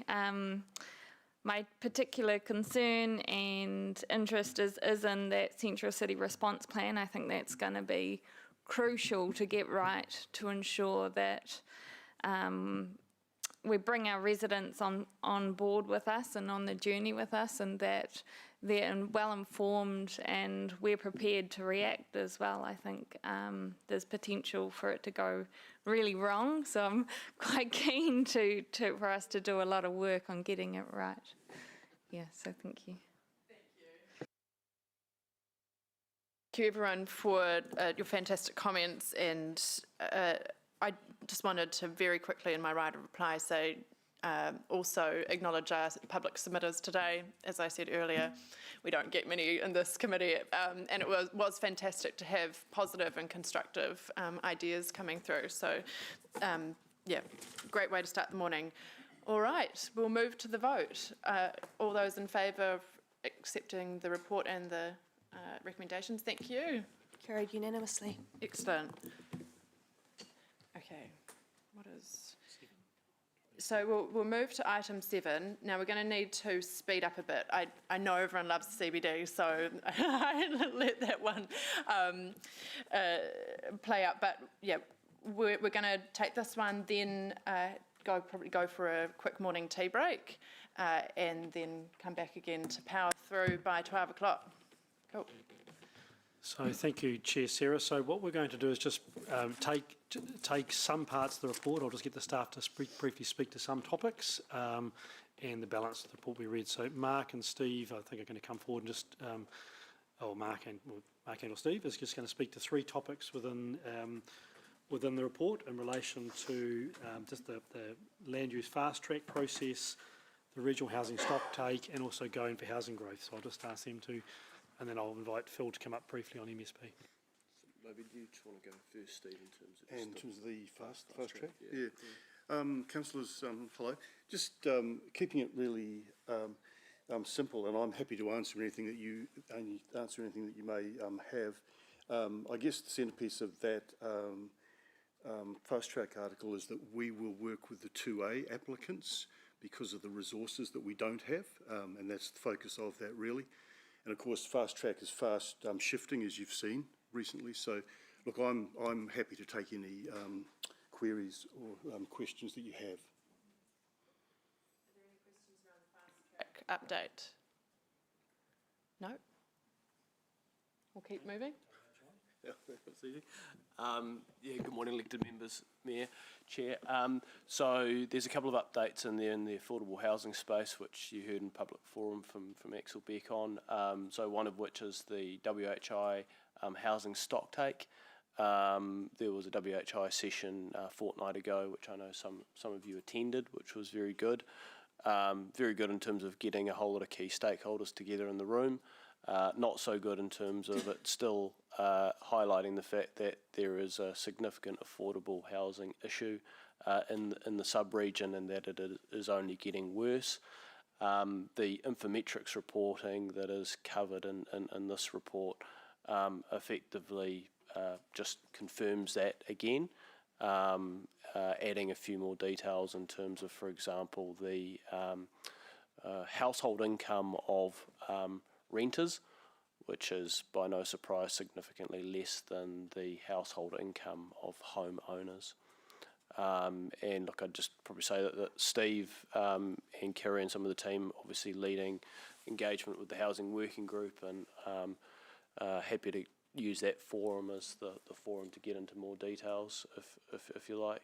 S15: My particular concern and interest is in that Central City response plan. I think that's going to be crucial to get right to ensure that we bring our residents on board with us and on the journey with us, and that they're well informed and we're prepared to react as well. I think there's potential for it to go really wrong, so I'm quite keen for us to do a lot of work on getting it right. Yeah, so thank you.
S1: Thank you everyone for your fantastic comments, and I just wanted to very quickly in my right of reply say also acknowledge our public submitters today. As I said earlier, we don't get many in this committee, and it was fantastic to have positive and constructive ideas coming through. So yeah, great way to start the morning. All right, we'll move to the vote. All those in favour of accepting the report and the recommendations, thank you.
S6: Carried unanimously.
S1: Excellent. Okay, what is... So we'll move to item 7. Now we're going to need to speed up a bit. I know everyone loves the CBD, so I let that one play out. But yeah, we're going to take this one, then probably go for a quick morning tea break, and then come back again to power through by 12 o'clock. Cool.
S7: So thank you, Chair Sarah. So what we're going to do is just take some parts of the report. I'll just get the staff to briefly speak to some topics, and the balance of the report we read. So Mark and Steve, I think, are going to come forward and just, Mark and or Steve is just going to speak to 3 topics within the report in relation to just the land use fast track process, the regional housing stock take, and also going for housing growth. So I'll just ask them to. And then I'll invite Phil to come up briefly on MSP.
S16: Maybe you just want to go first, Steve,
S4: In terms of the fast track?
S16: Yeah. Councillors, hello. Just keeping it really simple, and I'm happy to answer anything that you may have. I guess the centrepiece of that fast track article is that we will work with the 2A applicants because of the resources that we don't have, and that's the focus of that really. And of course, fast track is fast shifting, as you've seen recently. So, look, I'm happy to take any queries or questions that you have.
S1: Are there any questions around the fast track update? No? We'll keep moving.
S16: Yeah, that's easy. Good morning, elected members, Mayor, Chair. So there's a couple of updates in there in the affordable housing space, which you heard in public forum from Axel Beck on. So one of which is the WHI housing stock take. There was a WHI session a fortnight ago, which I know some of you attended, which was very good. Very good in terms of getting a whole lot of key stakeholders together in the room. Not so good in terms of it still highlighting the fact that there is a significant affordable housing issue in the sub-region, and that it is only getting worse. The infometrics reporting that is covered in this report effectively just confirms that again, adding a few more details in terms of, for example, the household income of renters, which is by no surprise significantly less than the household income of homeowners. And look, I'd just probably say that Steve and Kerry and some of the team obviously leading engagement with the Housing Working Group, and happy to use that forum as the forum to get into more details if you like.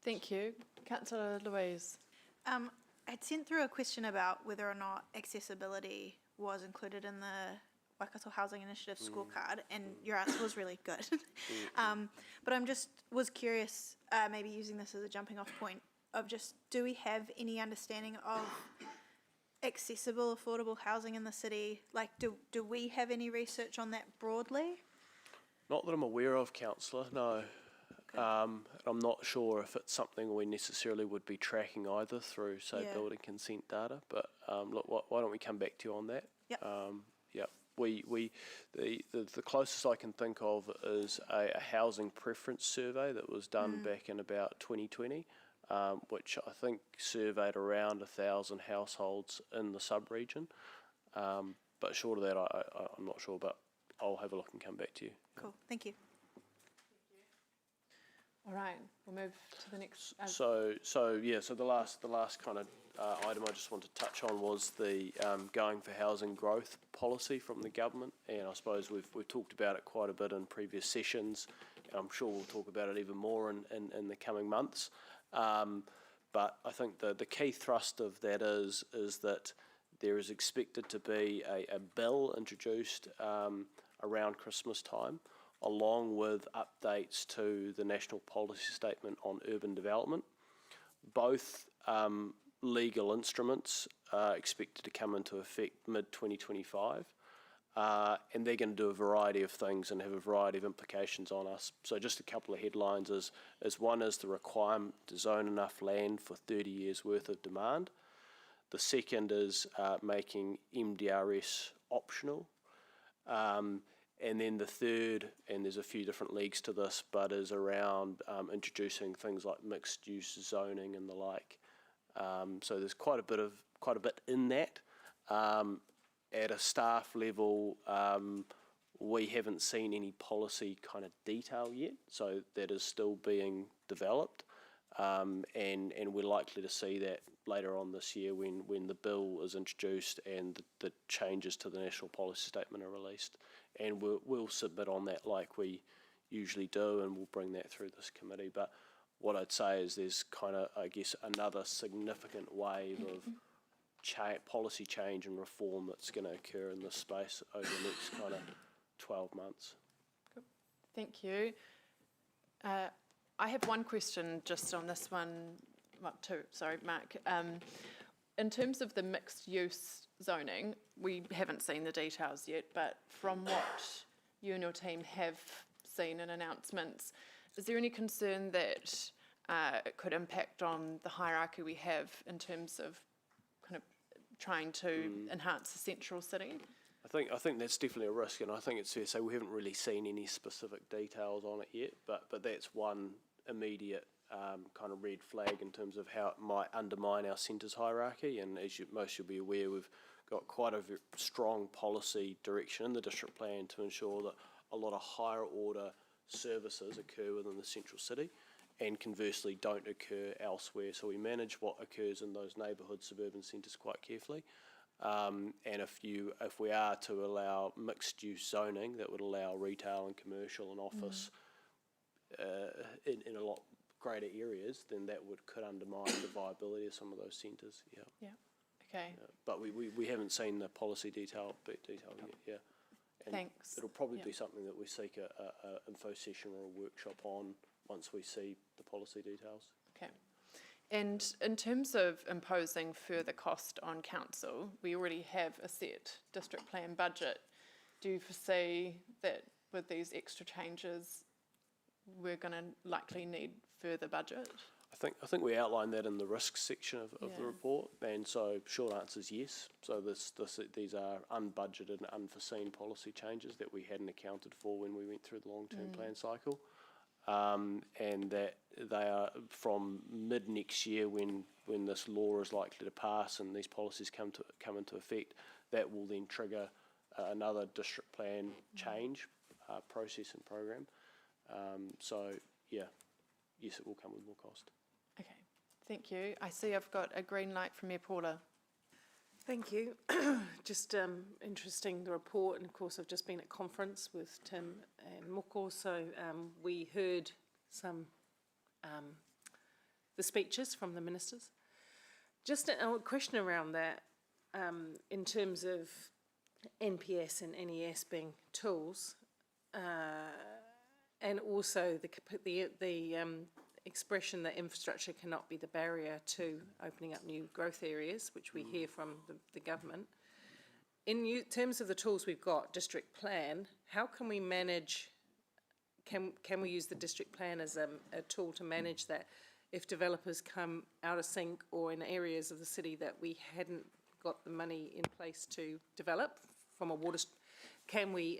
S1: Thank you. Councillor Louise.
S9: I'd sent through a question about whether or not accessibility was included in the Waikato Housing Initiative scorecard, and your answer was really good. But I'm was curious, maybe using this as a jumping off point, of just, do we have any understanding of accessible, affordable housing in the city? Like, do we have any research on that broadly?
S16: Not that I'm aware of, Councillor, no. I'm not sure if it's something we necessarily would be tracking either through, say, building consent data, but look, why don't we come back to you on that?
S9: Yep.
S16: The closest I can think of is a housing preference survey that was done back in about 2020, which I think surveyed around 1,000 households in the sub-region. But short of that, I'm not sure, but I'll have a look and come back to you.
S9: Cool, thank you.
S1: All right, we'll move to the next.
S16: So the last kind of item I just want to touch on was the going for housing growth policy from the government, and I suppose we've talked about it quite a bit in previous sessions, and I'm sure we'll talk about it even more in the coming months. But I think the key thrust of that is that there is expected to be a bill introduced around Christmas time, along with updates to the National Policy Statement on Urban Development. Both legal instruments are expected to come into effect mid-2025, and they're going to do a variety of things and have a variety of implications on us. So just a couple of headlines is one is the requirement to zone enough land for 30 years worth of demand. The second is making MDRS optional. And then the third, and there's a few different legs to this, but is around introducing things like mixed-use zoning and the like. So there's quite a bit in that. At a staff level, we haven't seen any policy kind of detail yet, so that is still being developed, and we're likely to see that later on this year when the bill is introduced and the changes to the National Policy Statement are released. And we'll submit on that like we usually do, and we'll bring that through this committee. But what I'd say is there's kind of, I guess, another significant wave of policy change and reform that's going to occur in this space over the next kind of 12 months.
S1: Good. Thank you. I have one question just on this one, well, two, sorry, Mark. In terms of the mixed use zoning, we haven't seen the details yet, but from what you and your team have seen in announcements, is there any concern that it could impact on the hierarchy we have in terms of kind of trying to enhance the central city?
S16: I think that's definitely a risk, and I think it's fair to say we haven't really seen any specific details on it yet, but that's one immediate kind of red flag in terms of how it might undermine our centres hierarchy. And as most you'll be aware, we've got quite a strong policy direction in the district plan to ensure that a lot of higher order services occur within the central city and conversely don't occur elsewhere. So we manage what occurs in those neighbourhood suburban centres quite carefully. And if we are to allow mixed use zoning that would allow retail and commercial and office in a lot greater areas, then that could undermine the viability of some of those centres.
S1: Yeah. Okay.
S16: But we haven't seen the policy detail yet. Yeah. And
S1: thanks.
S16: It'll probably be something that we seek a info session or a workshop on once we see the policy details.
S1: Okay. And in terms of imposing further cost on council, we already have a set district plan budget. Do you foresee that with these extra changes, we're going to likely need further budget?
S16: I think we outlined that in the risks section of the
S1: Yeah.
S16: report, and so short answer is yes. So these are unbudgeted and unforeseen policy changes that we hadn't accounted for when we went through the long-term plan cycle, and that they are from mid next year when this law is likely to pass and these policies come into effect. That will then trigger another district plan change process and program. So yeah, yes, it will come with more cost.
S1: Okay, thank you. I see I've got a green light from Mayor Paula.
S12: Thank you. Just interesting, the report, and of course I've just been at conference with Tim and Moko, so we heard some, the speeches from the ministers. Just a question around that, in terms of NPS and NES being tools, and also the expression that infrastructure cannot be the barrier to opening up new growth areas, which we hear from the government. In terms of the tools we've got, district plan, how can we manage, can we use the district plan as a tool to manage that if developers come out of sync or in areas of the city that we hadn't got the money in place to develop from a water, can we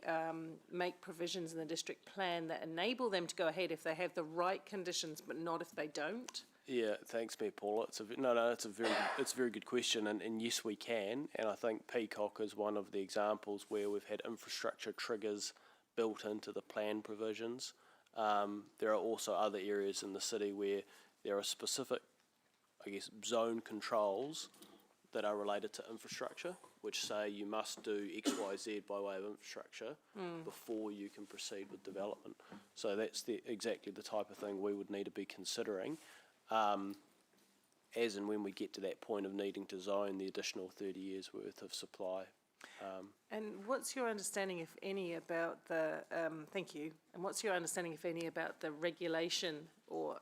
S12: make provisions in the district plan that enable them to go ahead if they have the right conditions, but not if they don't?
S16: Yeah, thanks, Mayor Paula. It's a very good question, and yes, we can. And I think Peacock is one of the examples where we've had infrastructure triggers built into the plan provisions. There are also other areas in the city where there are specific, I guess, zone controls that are related to infrastructure, which say you must do X, Y, Z by way of infrastructure before you can proceed with development. So that's exactly the type of thing we would need to be considering, as and when we get to that point of needing to zone the additional 30 years worth of supply.
S12: And what's your understanding, if any, about the, thank you, and what's your understanding, if any, about the regulation or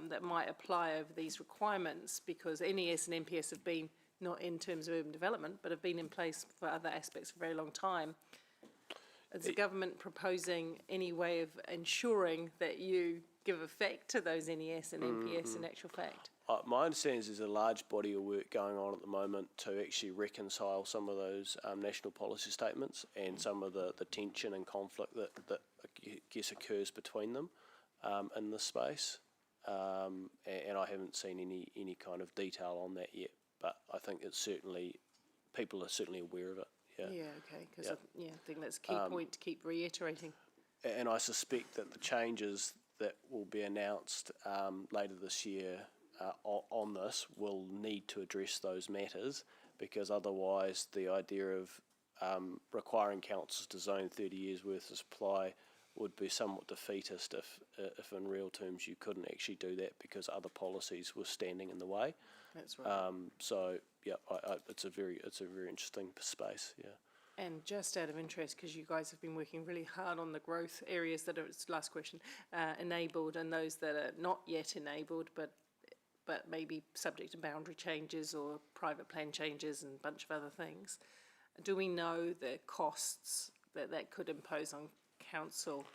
S12: that might apply over these requirements? Because NES and NPS have been, not in terms of urban development, but have been in place for other aspects for a very long time. Is the government proposing any way of ensuring that you give effect to those NES and NPS in actual fact?
S16: My understanding is there's a large body of work going on at the moment to actually reconcile some of those national policy statements and some of the tension and conflict that I guess occurs between them in this space. And I haven't seen any kind of detail on that yet, but I think it's certainly, people are certainly aware of it. Yeah,
S12: Okay, because I think that's a key point to keep reiterating.
S16: And I suspect that the changes that will be announced later this year on this will need to address those matters, because otherwise the idea of requiring councils to zone 30 years worth of supply would be somewhat defeatist if in real terms you couldn't actually do that because other policies were standing in the way.
S12: That's right.
S16: So yeah, it's a very interesting space. Yeah.
S12: And just out of interest, because you guys have been working really hard on the growth areas that are, last question, enabled, and those that are not yet enabled, but maybe subject to boundary changes or private plan changes and a bunch of other things. Do we know the costs that could impose on council?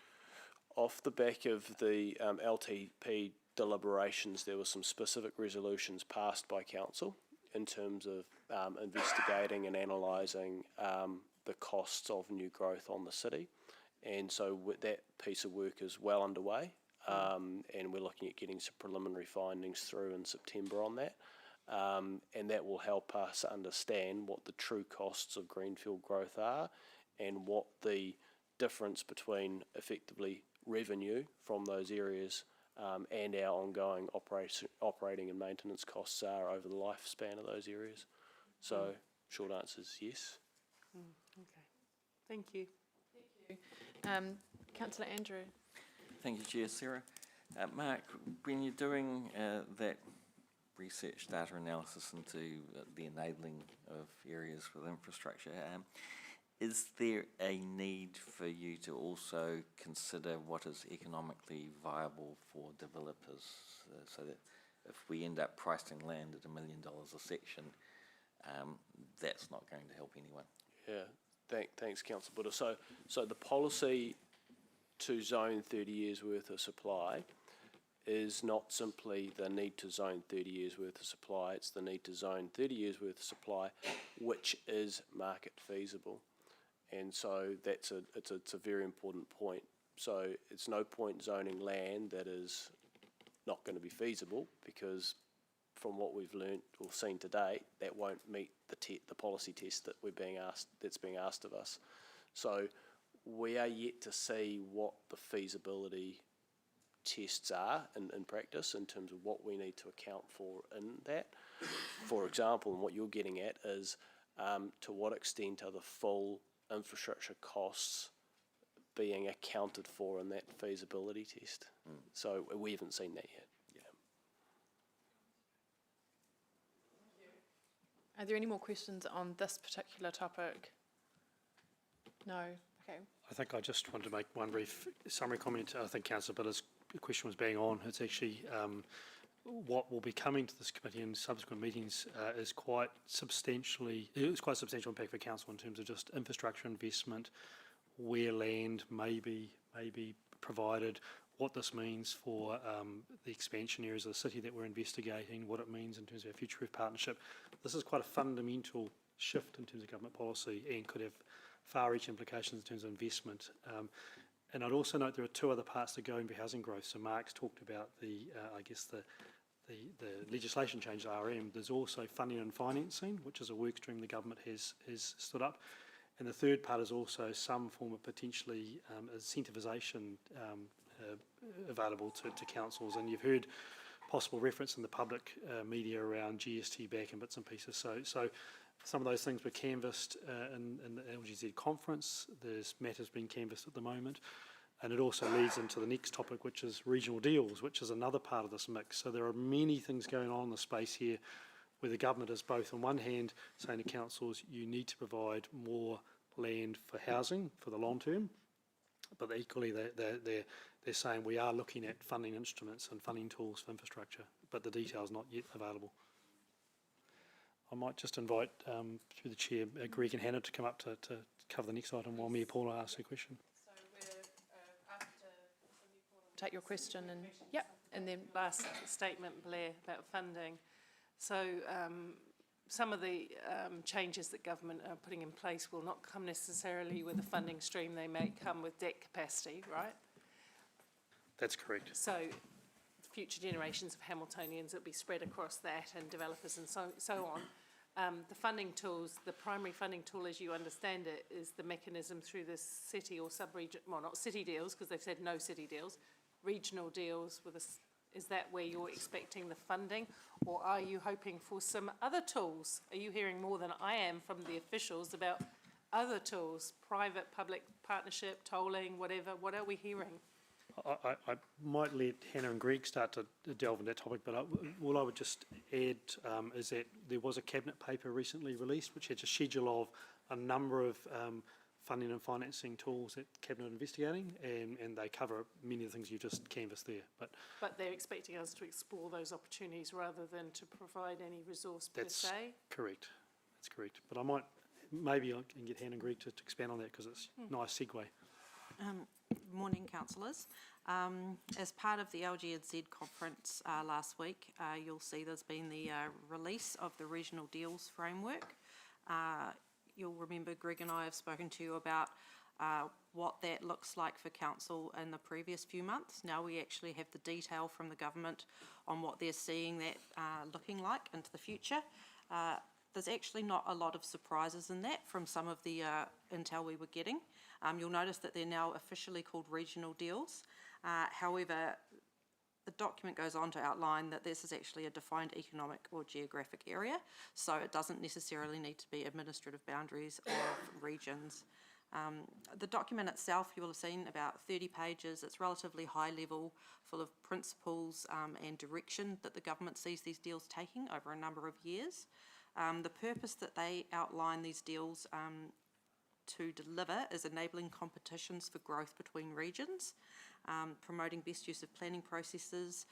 S16: Off the back of the LTP deliberations, there were some specific resolutions passed by council in terms of investigating and analysing the costs of new growth on the city. And so that piece of work is well underway, and we're looking at getting some preliminary findings through in September on that. And that will help us understand what the true costs of greenfield growth are and what the difference between effectively revenue from those areas and our ongoing operating and maintenance costs are over the lifespan of those areas. So short answer is yes.
S12: Okay, thank you.
S1: Thank you. Councillor Andrew.
S17: Thank you, Chair. Sarah. Mark, when you're doing that research data analysis into the enabling of areas with infrastructure, is there a need for you to also consider what is economically viable for developers, so that if we end up pricing land at $1 million a section, that's not going to help anyone?
S16: Yeah, thanks, Councillor Buddha. So the policy to zone 30 years worth of supply is not simply the need to zone 30 years worth of supply, it's the need to zone 30 years worth of supply, which is market feasible. And so it's a very important point. So it's no point zoning land that is not going to be feasible, because from what we've learnt or seen to date, that won't meet the policy test that that's being asked of us. So we are yet to see what the feasibility tests are in practice in terms of what we need to account for in that. For example, and what you're getting at is to what extent are the full infrastructure costs being accounted for in that feasibility test. So we haven't seen that yet.
S1: Are there any more questions on this particular topic? No? Okay.
S7: I think I just wanted to make one brief summary comment. I think Councillor Biller's question was bang on. It's actually what will be coming to this committee in subsequent meetings is quite substantial impact for council in terms of just infrastructure investment, where land may be provided, what this means for the expansion areas of the city that we're investigating, what it means in terms of our future-proof partnership. This is quite a fundamental shift in terms of government policy and could have far-reaching implications in terms of investment. And I'd also note there are two other parts that go into housing growth. So Mark's talked about the legislation change, RM. There's also funding and financing, which is a work stream the government has stood up. And the third part is also some form of potentially incentivisation available to councils. And you've heard possible reference in the public media around GST back and bits and pieces. So some of those things were canvassed in the LGZ conference. There's matters being canvassed at the moment. And it also leads into the next topic, which is regional deals, which is another part of this mix. So there are many things going on in the space here where the government is both on one hand saying to councils, you need to provide more land for housing for the long term, but equally they're saying we are looking at funding instruments and funding tools for infrastructure, but the detail is not yet available. I might just invite, through the chair, Greg and Hannah to come up to cover the next item while me and Paula ask a question.
S1: So we're after take your question and then
S12: last statement, Blair, about funding. So some of the changes that government are putting in place will not come necessarily with a funding stream. They may come with debt capacity, right?
S7: That's correct.
S12: So future generations of Hamiltonians, it'll be spread across that, and developers and so on. The funding tools, the primary funding tool, as you understand it, is the mechanism through the city or sub-region, well, not city deals, because they've said no city deals, regional deals with is that where you're expecting the funding, or are you hoping for some other tools? Are you hearing more than I am from the officials about other tools, private, public partnership, tolling, whatever? What are we hearing?
S7: I might let Hannah and Greg start to delve into that topic, but all I would just add is that there was a cabinet paper recently released which had a schedule of a number of funding and financing tools that Cabinet are investigating, and they cover many of the things you just canvassed there.
S12: But they're expecting us to explore those opportunities rather than to provide any resource per se?
S7: That's correct. That's correct. But maybe I can get Hannah and Greg to expand on that, because it's a nice segue.
S18: Morning, councillors. As part of the LGZ conference last week, you'll see there's been the release of the regional deals framework. You'll remember Greg and I have spoken to you about what that looks like for council in the previous few months. Now we actually have the detail from the government on what they're seeing that looking like into the future. There's actually not a lot of surprises in that from some of the intel we were getting. You'll notice that they're now officially called regional deals. However, the document goes on to outline that this is actually a defined economic or geographic area, so it doesn't necessarily need to be administrative boundaries of regions. The document itself, you will have seen about 30 pages. It's relatively high level, full of principles and direction that the government sees these deals taking over a number of years. The purpose that they outline these deals to deliver is enabling competitions for growth between regions, promoting best use of planning processes,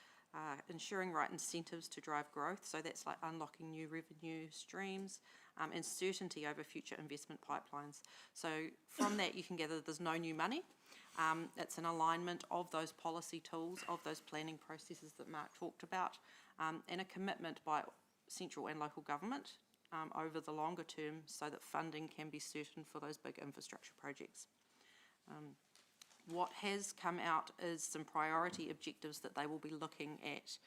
S18: ensuring right incentives to drive growth, so that's like unlocking new revenue streams, and certainty over future investment pipelines. So from that you can gather there's no new money. It's an alignment of those policy tools, of those planning processes that Mark talked about, and a commitment by central and local government over the longer term so that funding can be certain for those big infrastructure projects. What has come out is some priority objectives that they will be looking at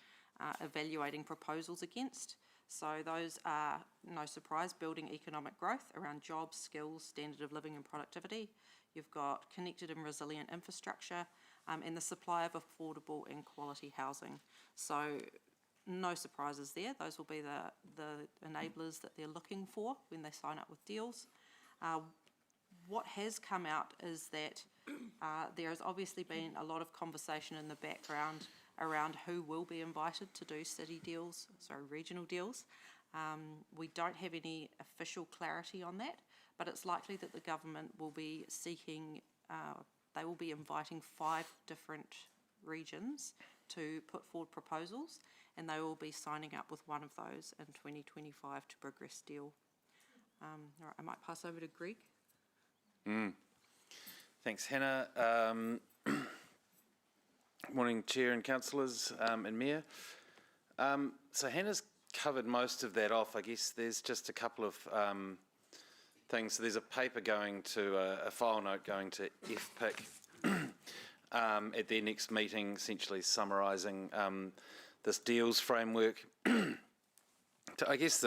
S18: evaluating proposals against. So those are, no surprise, building economic growth around jobs, skills, standard of living and productivity. You've got connected and resilient infrastructure and the supply of affordable and quality housing. So no surprises there. Those will be the enablers that they're looking for when they sign up with deals. What has come out is that there has obviously been a lot of conversation in the background around who will be invited to do regional deals. We don't have any official clarity on that, but it's likely that the government will be seeking, they will be inviting 5 different regions to put forward proposals, and they will be signing up with one of those in 2025 to progress deal. All right, I might pass over to Greg.
S19: Thanks, Hannah. Morning, Chair and councillors and Mayor. So Hannah's covered most of that off. I guess there's just a couple of things. So there's a paper going to, a file note going to FPIC at their next meeting, essentially summarising this deals framework. I guess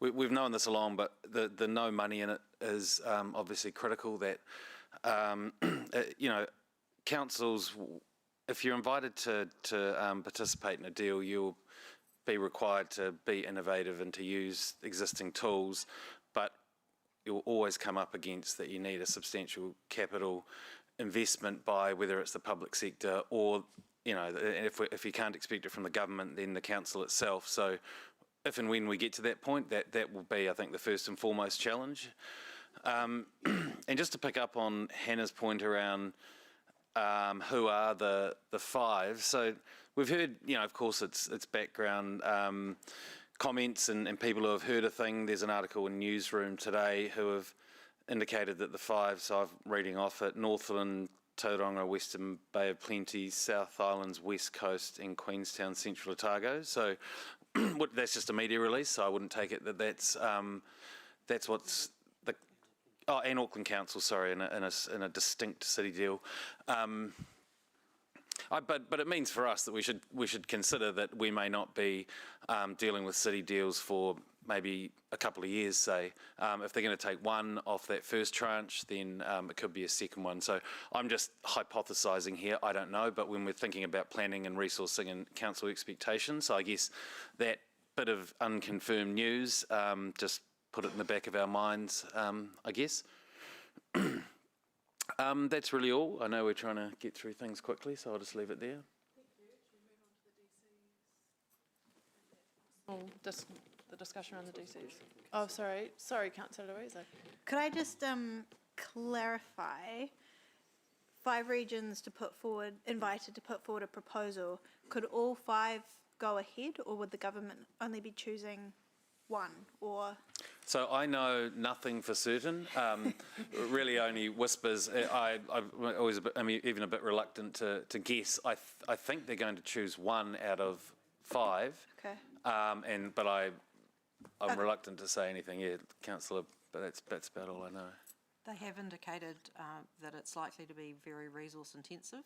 S19: we've known this along, but the no money in it is obviously critical. That councils, if you're invited to participate in a deal, you'll be required to be innovative and to use existing tools, but you'll always come up against that you need a substantial capital investment by whether it's the public sector or, if you can't expect it from the government, then the council itself. So if and when we get to that point, that will be, I think, the first and foremost challenge. And just to pick up on Hannah's point around who are the 5. So we've heard, of course, it's background comments and people who have heard a thing. There's an article in Newsroom today who have indicated that the 5, so I'm reading off it: Northland, Tauranga, Western Bay of Plenty, South Islands, West Coast and Queenstown, Central Otago. So that's just a media release, so I wouldn't take it that's what's the... Oh, and Auckland Council, sorry, in a distinct city deal. But it means for us that we should consider that we may not be dealing with city deals for maybe a couple of years, say. If they're going to take one off that first tranche, then it could be a second one. So I'm just hypothesising here, I don't know, but when we're thinking about planning and resourcing and council expectations, so I guess that bit of unconfirmed news, just put it in the back of our minds, I guess. That's really all. I know we're trying to get through things quickly, so I'll just leave it there.
S1: The discussion around the DCs. Oh, sorry, Councillor Louisa.
S9: Could I just clarify? 5 regions invited to put forward a proposal. Could all 5 go ahead, or would the government only be choosing one? Or
S19: so I know nothing for certain. Really, only whispers. I'm always even a bit reluctant to guess. I think they're going to choose 1 out of 5.
S9: Okay.
S19: But I'm reluctant to say anything yet, Councillor. But that's about all I know.
S18: They have indicated that it's likely to be very resource intensive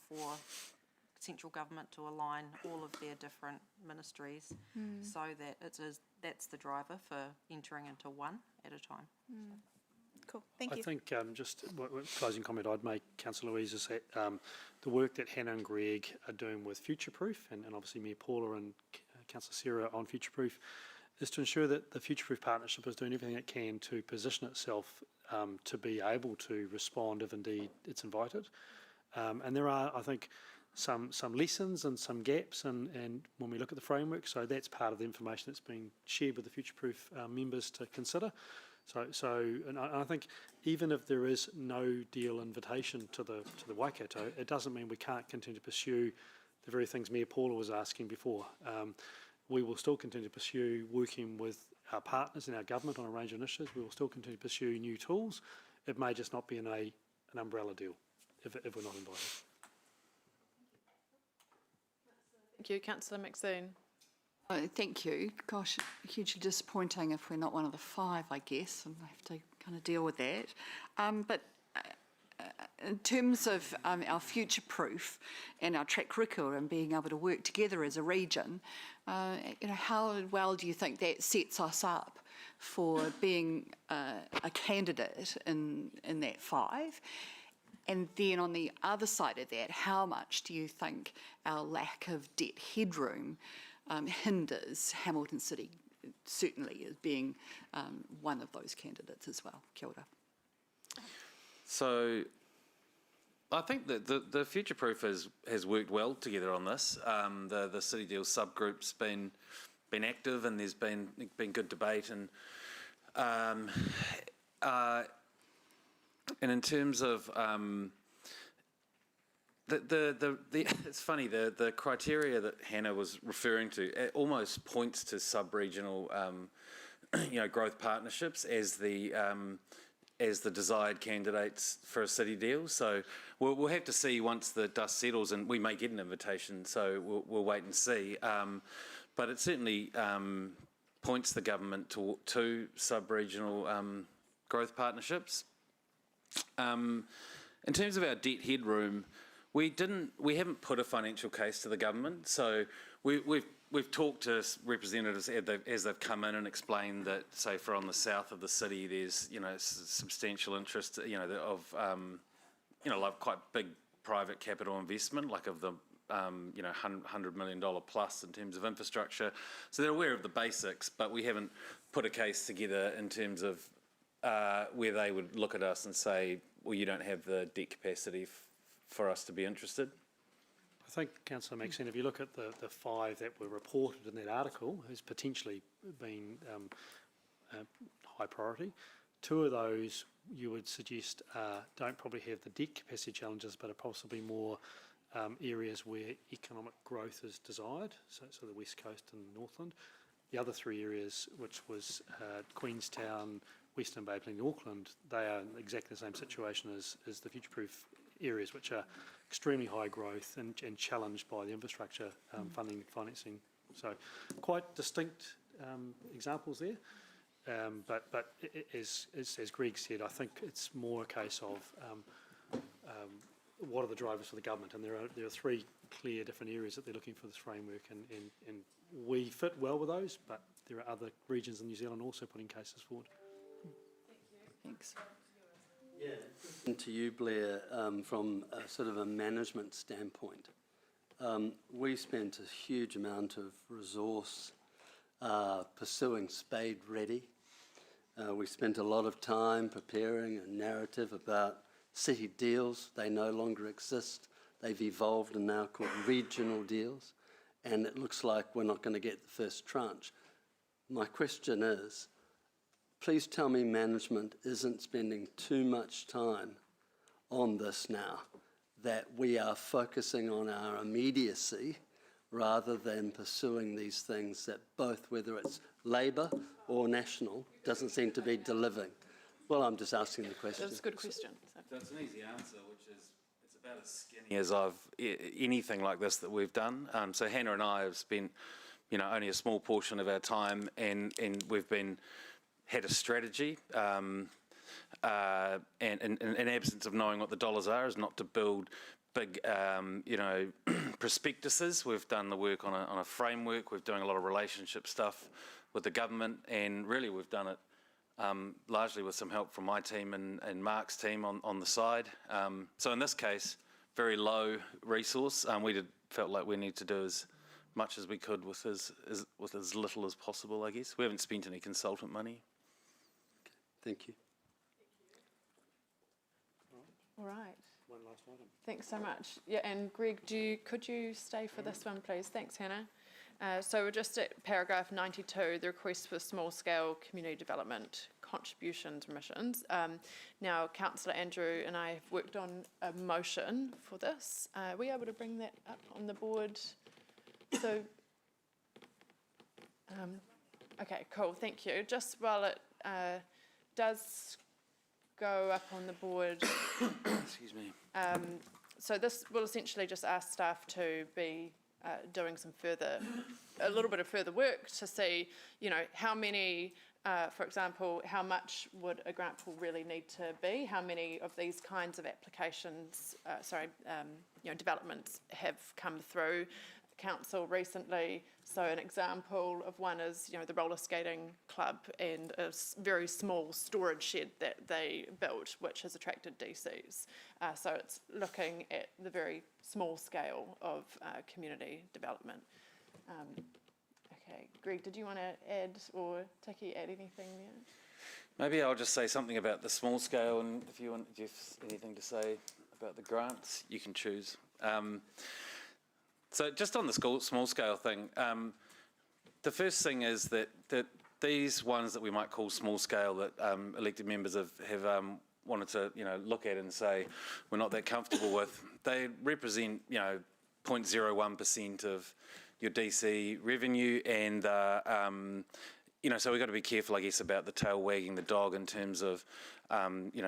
S18: for central government to align all of their different ministries so that that's the driver for entering into one at a time.
S9: Cool, thank you.
S7: I think just closing comment I'd make, Councillor Louise, is that the work that Hannah and Greg are doing with Future Proof, and obviously Mayor Paula and Councillor Sarah on Future Proof, is to ensure that the Future Proof Partnership is doing everything it can to position itself to be able to respond if indeed it's invited. And there are, I think, some lessons and some gaps and when we look at the framework, so that's part of the information that's being shared with the Future Proof members to consider. And I think even if there is no deal invitation to the Waikato, it doesn't mean we can't continue to pursue the very things Mayor Paula was asking before. We will still continue to pursue working with our partners in our government on a range of initiatives. We will still continue to pursue new tools. It may just not be in an umbrella deal. if we're not invited.
S1: Thank you. Councillor McSoon.
S14: Thank you. Gosh, hugely disappointing if we're not one of the 5, I guess, and I have to kind of deal with that. But in terms of our future proof and our track record and being able to work together as a region, how well do you think that sets us up for being a candidate in that 5? And then on the other side of that, how much do you think our lack of debt headroom hinders Hamilton City, certainly as being one of those candidates as well? Kia ora.
S19: So I think that the Future Proof has worked well together on this. The City Deal subgroup's been active, and there's been good debate, and in terms of it's funny, the criteria that Hannah was referring to, it almost points to sub-regional growth partnerships as the desired candidates for a city deal. So we'll have to see once the dust settles, and we may get an invitation, so we'll wait and see. But it certainly points the government to sub-regional growth partnerships. In terms of our debt headroom, we haven't put a financial case to the government, so we've talked to representatives as they've come in and explained that, say, for on the south of the city, there's substantial interest, of like quite big private capital investment, like of the $100 million plus in terms of infrastructure. So they're aware of the basics, but we haven't put a case together in terms of where they would look at us and say, well, you don't have the debt capacity for us to be interested.
S7: I think, Councillor Maxine, if you look at the 5 that were reported in that article as potentially being high priority, 2 of those you would suggest don't probably have the debt capacity challenges, but are possibly more areas where economic growth is desired, so the West Coast and Northland. The other 3 areas, which was Queenstown, Western Bay, and Auckland, they are in exactly the same situation as the future-proof areas, which are extremely high growth and challenged by the infrastructure financing. So quite distinct examples there. But as Greg said, I think it's more a case of what are the drivers for the government, and there are 3 clear different areas that they're looking for this framework, and we fit well with those, but there are other regions in New Zealand also putting cases forward.
S14: Thanks.
S20: Yeah, to you, Blair, from a sort of a management standpoint. We spent a huge amount of resource pursuing Spade Ready. We spent a lot of time preparing a narrative about city deals. They no longer exist. They've evolved and now called regional deals. And it looks like we're not going to get the first tranche. My question is, please tell me management isn't spending too much time on this now, that we are focusing on our immediacy rather than pursuing these things that both, whether it's Labour or national, doesn't seem to be delivering. Well, I'm just asking the question.
S1: That's a good question.
S19: That's an easy answer, which is it's about as skinny as anything like this that we've done. So Hannah and I have spent, only a small portion of our time, and we've had a strategy, and in absence of knowing what the dollars are, is not to build big, prospectuses. We've done the work on a framework. We're doing a lot of relationship stuff with the government, and really we've done it largely with some help from my team and Mark's team on the side. So in this case, very low resource. We felt like we need to do as much as we could with as little as possible, I guess. We haven't spent any consultant money.
S20: Thank you.
S1: All right.
S7: One last item.
S1: Thanks so much. Yeah, and Greg, could you stay for this one, please? Thanks, Hannah. So we're just at paragraph 92, the request for small-scale community development contributions remissions. Now, Councillor Andrew and I have worked on a motion for this. Are we able to bring that up on the board? So, okay, cool, thank you. Just while it does go up on the board.
S19: Excuse me.
S1: So this will essentially just ask staff to be doing a little bit of further work to see, how many, for example, how much would a grant pool really need to be? How many of these kinds of applications, developments have come through council recently? So an example of one is, the roller skating club and a very small storage shed that they built, which has attracted DCs. So it's looking at the very small scale of community development. Okay, Greg, did you want to add, or Taki, add anything there?
S19: Maybe I'll just say something about the small scale, and if you want, Jeff, anything to say about the grants, you can choose. So just on the small scale thing, the first thing is that these ones that we might call small scale that elected members have wanted to look at and say we're not that comfortable with, they represent 0.01% of your DC revenue, and so we've got to be careful, I guess, about the tail wagging the dog in terms of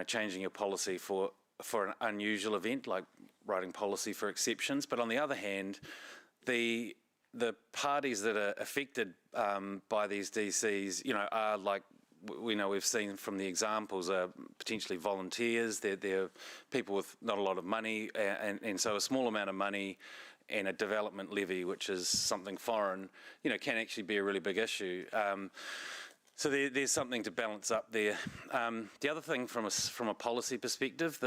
S19: changing your policy for an unusual event like writing policy for exceptions. But on the other hand, the parties that are affected by these DCs, are like we've seen from the examples, are potentially volunteers. They're people with not a lot of money, and so a small amount of money and a development levy, which is something foreign, can actually be a really big issue. So there's something to balance up there. The other thing from a policy perspective,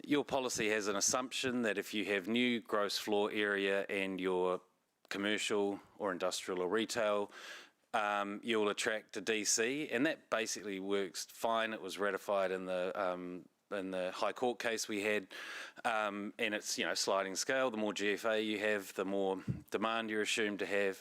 S19: your policy has an assumption that if you have new gross floor area and your commercial or industrial or retail, you'll attract a DC, and that basically works fine. It was ratified in the High Court case we had, and it's sliding scale. The more GFA you have, the more demand you're assumed to have,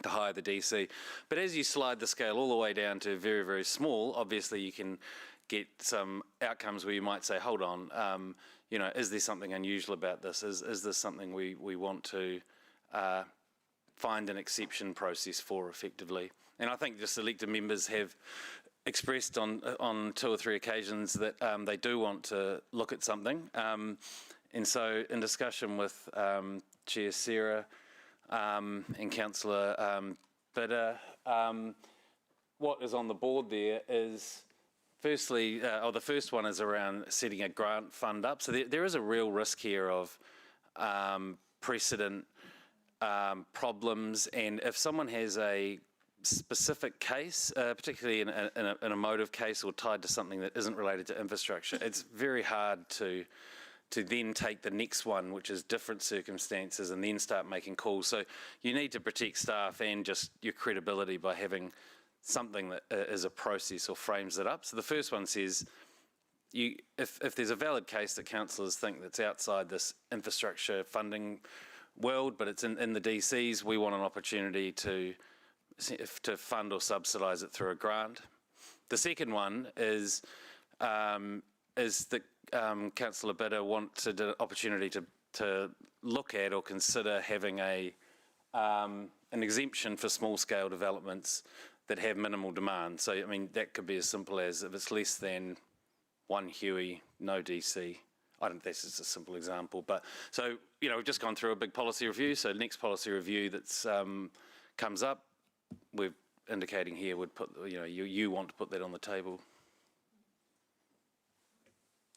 S19: the higher the DC. But as you slide the scale all the way down to very, very small, obviously you can get some outcomes where you might say, hold on, is there something unusual about this? Is this something we want to find an exception process for effectively? And I think just elected members have expressed on 2 or 3 occasions that they do want to look at something. And so in discussion with Chair Sarah and Councillor Bidder, what is on the board there is firstly, the first one is around setting a grant fund up. So there is a real risk here of precedent problems, and if someone has a specific case, particularly in a motive case or tied to something that isn't related to infrastructure, it's very hard to then take the next one, which is different circumstances, and then start making calls. So you need to protect staff and just your credibility by having something that is a process or frames it up. So the first one says, if there's a valid case that councillors think that's outside this infrastructure funding world, but it's in the DCs, we want an opportunity to fund or subsidise it through a grant. The second one is that Councillor Bidder wanted an opportunity to look at or consider having an exemption for small-scale developments that have minimal demand. So, I mean, that could be as simple as if it's less than 1 Huey, no DC. I don't think that's just a simple example. But so, we've just gone through a big policy review. So next policy review that's comes up, we're indicating here would put, you want to put that on the table.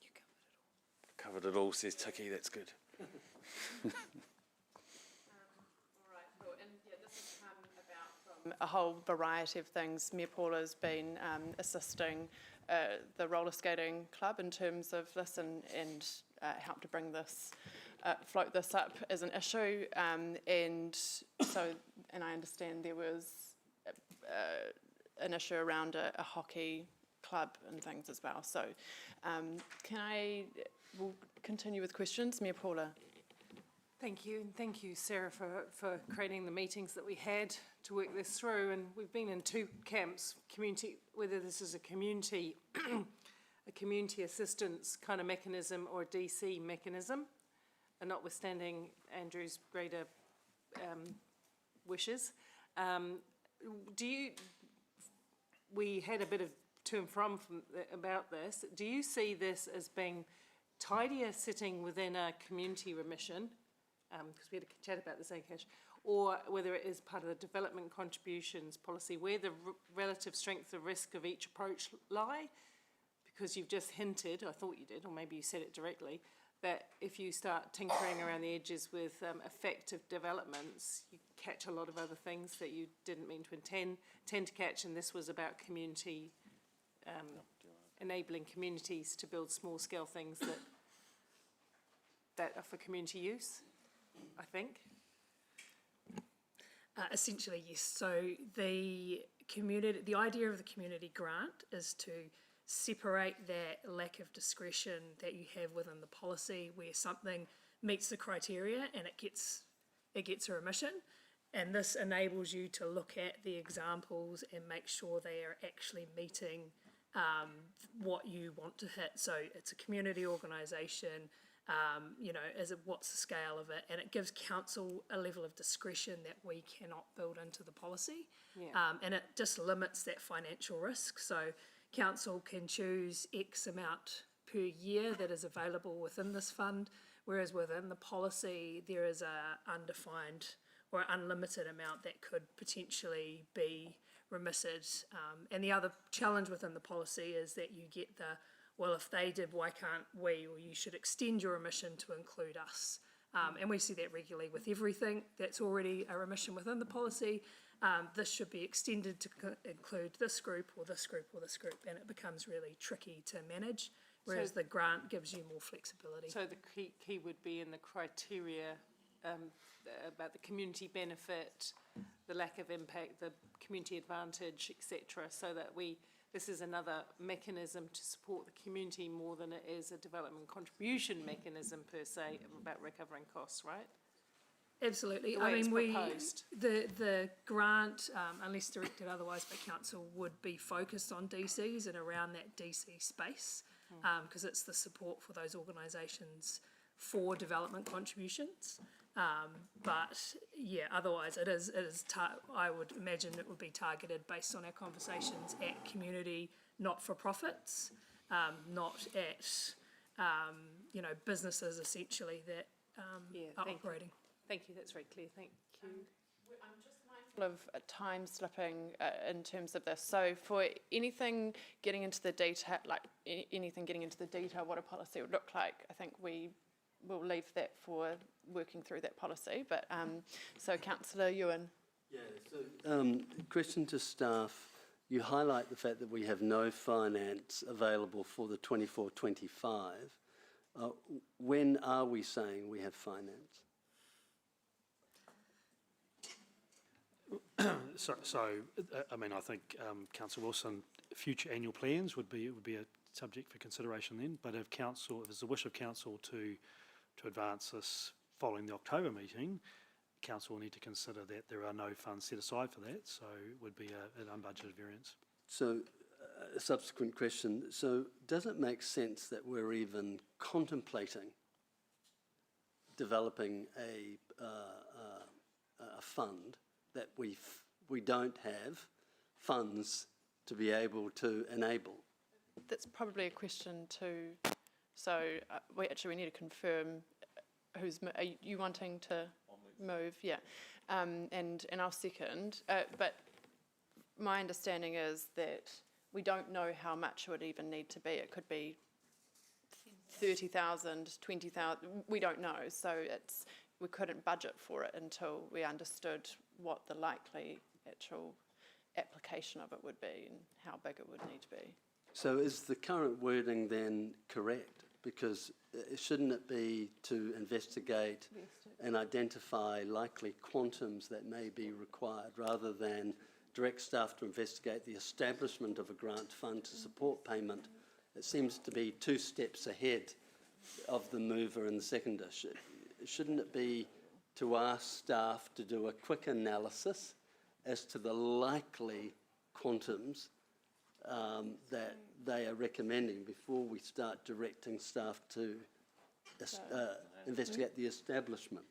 S19: You covered it all, says Tiki, that's good.
S1: A whole variety of things. Mayor Paula's been assisting the roller skating club in terms of this and helped to bring this, float this up as an issue. And I understand there was an issue around a hockey club and things as well. So we'll continue with questions. Mayor Paula.
S12: Thank you, and thank you, Sarah, for creating the meetings that we had to work this through. And we've been in 2 camps, whether this is a community assistance kind of mechanism or a DC mechanism, and notwithstanding Andrew's greater wishes. We had a bit of to and from about this. Do you see this as being tidier sitting within a community remission, because we had a chat about this, Akash, or whether it is part of the development contributions policy, where the relative strength of risk of each approach lie? Because you've just hinted, I thought you did, or maybe you said it directly, that if you start tinkering around the edges with effective developments, you catch a lot of other things that you didn't mean to intend to catch, and this was about community, enabling communities to build small-scale things that are for community use, I think.
S21: Essentially, yes. So the idea of the community grant is to separate that lack of discretion that you have within the policy where something meets the criteria and it gets a remission, and this enables you to look at the examples and make sure they are actually meeting what you want to hit. So it's a community organisation, what's the scale of it, and it gives council a level of discretion that we cannot build into the policy, and it just limits that financial risk. So council can choose X amount per year that is available within this fund, whereas within the policy there is a undefined or unlimited amount that could potentially be remitted. And the other challenge within the policy is that you get well, if they did, why can't we? Or you should extend your remission to include us. And we see that regularly with everything that's already a remission within the policy. This should be extended to include this group or this group or this group, and it becomes really tricky to manage, whereas the grant gives you more flexibility.
S12: So the key would be in the criteria about the community benefit, the lack of impact, the community advantage, etc., so that this is another mechanism to support the community more than it is a development contribution mechanism per se about recovering costs, right?
S21: Absolutely.
S12: The way it's
S21: proposed.
S12: proposed.
S21: The grant, unless directed otherwise by council, would be focused on DCs and around that DC space, because it's the support for those organisations for development contributions. But yeah, otherwise it is I would imagine it would be targeted based on our conversations at community not-for-profits, not at businesses essentially that are operating.
S12: Thank you, that's very clear, thank you.
S1: I'm just mindful of time slipping in terms of this. So for anything getting into the detail, what a policy would look like, I think we will leave that for working through that policy. But so Councillor Ewan.
S20: Yeah, so question to staff. You highlight the fact that we have no finance available for the 24-25. When are we saying we have finance?
S7: I think Councillor Wilson, future annual plans would be a subject for consideration then. But if it's the wish of council to advance this following the October meeting, council will need to consider that there are no funds set aside for that, so it would be an unbudgeted variance.
S20: So, a subsequent question. So, does it make sense that we're even contemplating developing a fund that we don't have funds to be able to enable?
S1: That's probably a question to. So we need to confirm are you wanting to move? Yeah, and I'll second. But my understanding is that we don't know how much it would even need to be. It could be 30,000, 20,000. We don't know. So we couldn't budget for it until we understood what the likely actual application of it would be and how big it would need to be.
S20: So is the current wording then correct? Because shouldn't it be to investigate and identify likely quantums that may be required rather than direct staff to investigate the establishment of a grant fund to support payment? It seems to be 2 steps ahead of the mover and the seconder. Shouldn't it be to ask staff to do a quick analysis as to the likely quantums that they are recommending before we start directing staff to investigate the establishment?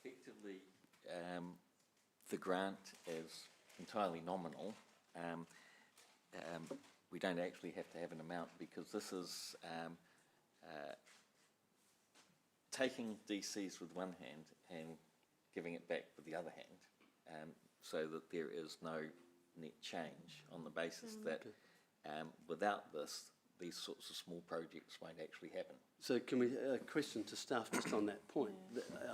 S17: Effectively, the grant is entirely nominal we don't actually have to have an amount because this is taking DCs with one hand and giving it back with the other hand, so that there is no net change on the basis that without this, these sorts of small projects won't actually happen.
S20: So can we, a question to staff just on that point.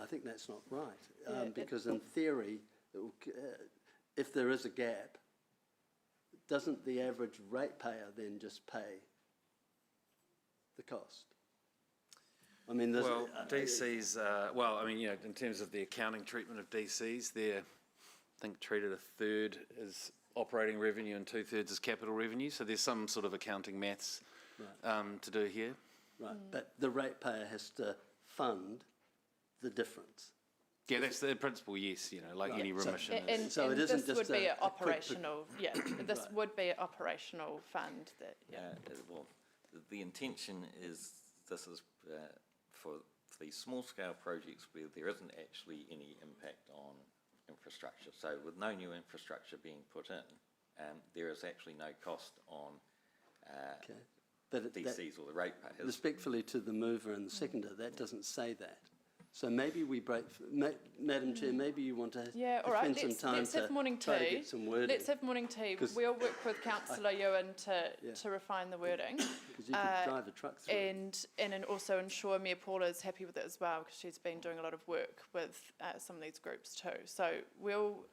S20: I think that's not right, because in theory, if there is a gap, doesn't the average ratepayer then just pay the cost? I mean, there's...
S19: Well, DCs, well, I mean, you know, in terms of the accounting treatment of DCs, they're, I think, treated a third as operating revenue and 2/3 as capital revenue. So there's some sort of accounting maths to do here.
S20: Right, but the ratepayer has to fund the difference.
S19: Yeah, that's the principle, yes, you know, like any remission.
S1: And
S20: So it isn't
S1: this
S20: just
S1: would be
S20: a
S1: an operational, this would be an operational fund that,
S17: Well, the intention is this is for these small-scale projects where there isn't actually any impact on infrastructure. So with no new infrastructure being put in, there is actually no cost on DCs or the ratepayers.
S20: Respectfully to the mover and the seconder, that doesn't say that. So maybe we break, Madam Chair, maybe you want to
S1: all right.
S20: spend some time
S1: let's have morning
S20: try to
S1: tea.
S20: get some wording.
S1: Let's have morning tea. We'll work with Councillor Ewan to refine the wording.
S20: Because you could drive a truck through it.
S1: And then also ensure Mayor Paula is happy with it as well, because she's been doing a lot of work with some of these groups too. So we'll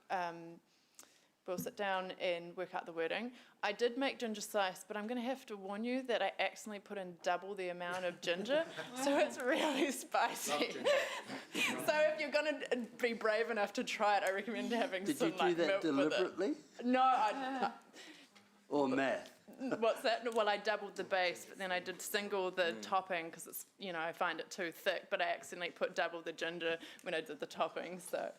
S1: sit down and work out the wording. I did make ginger slice, but I'm going to have to warn you that I accidentally put in double the amount of ginger, so it's really spicy. So if you're going to be brave enough to try it, I recommend having
S20: Did
S1: some
S20: you do
S1: like
S20: that
S1: milk
S20: deliberately?
S1: with it. No,
S20: Or math?
S1: What's that? Well, I doubled the base, but then I did single the topping because it's, you know, I find it too thick, but I accidentally put double the ginger when I did the topping, so.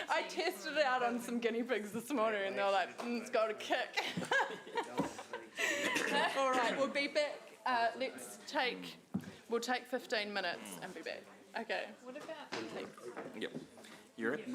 S1: I tested it out on some guinea pigs this morning and they were like, it's got a kick. All right, we'll be back. We'll take 15 minutes and be back. Okay. What about?
S17: Yep. You're it?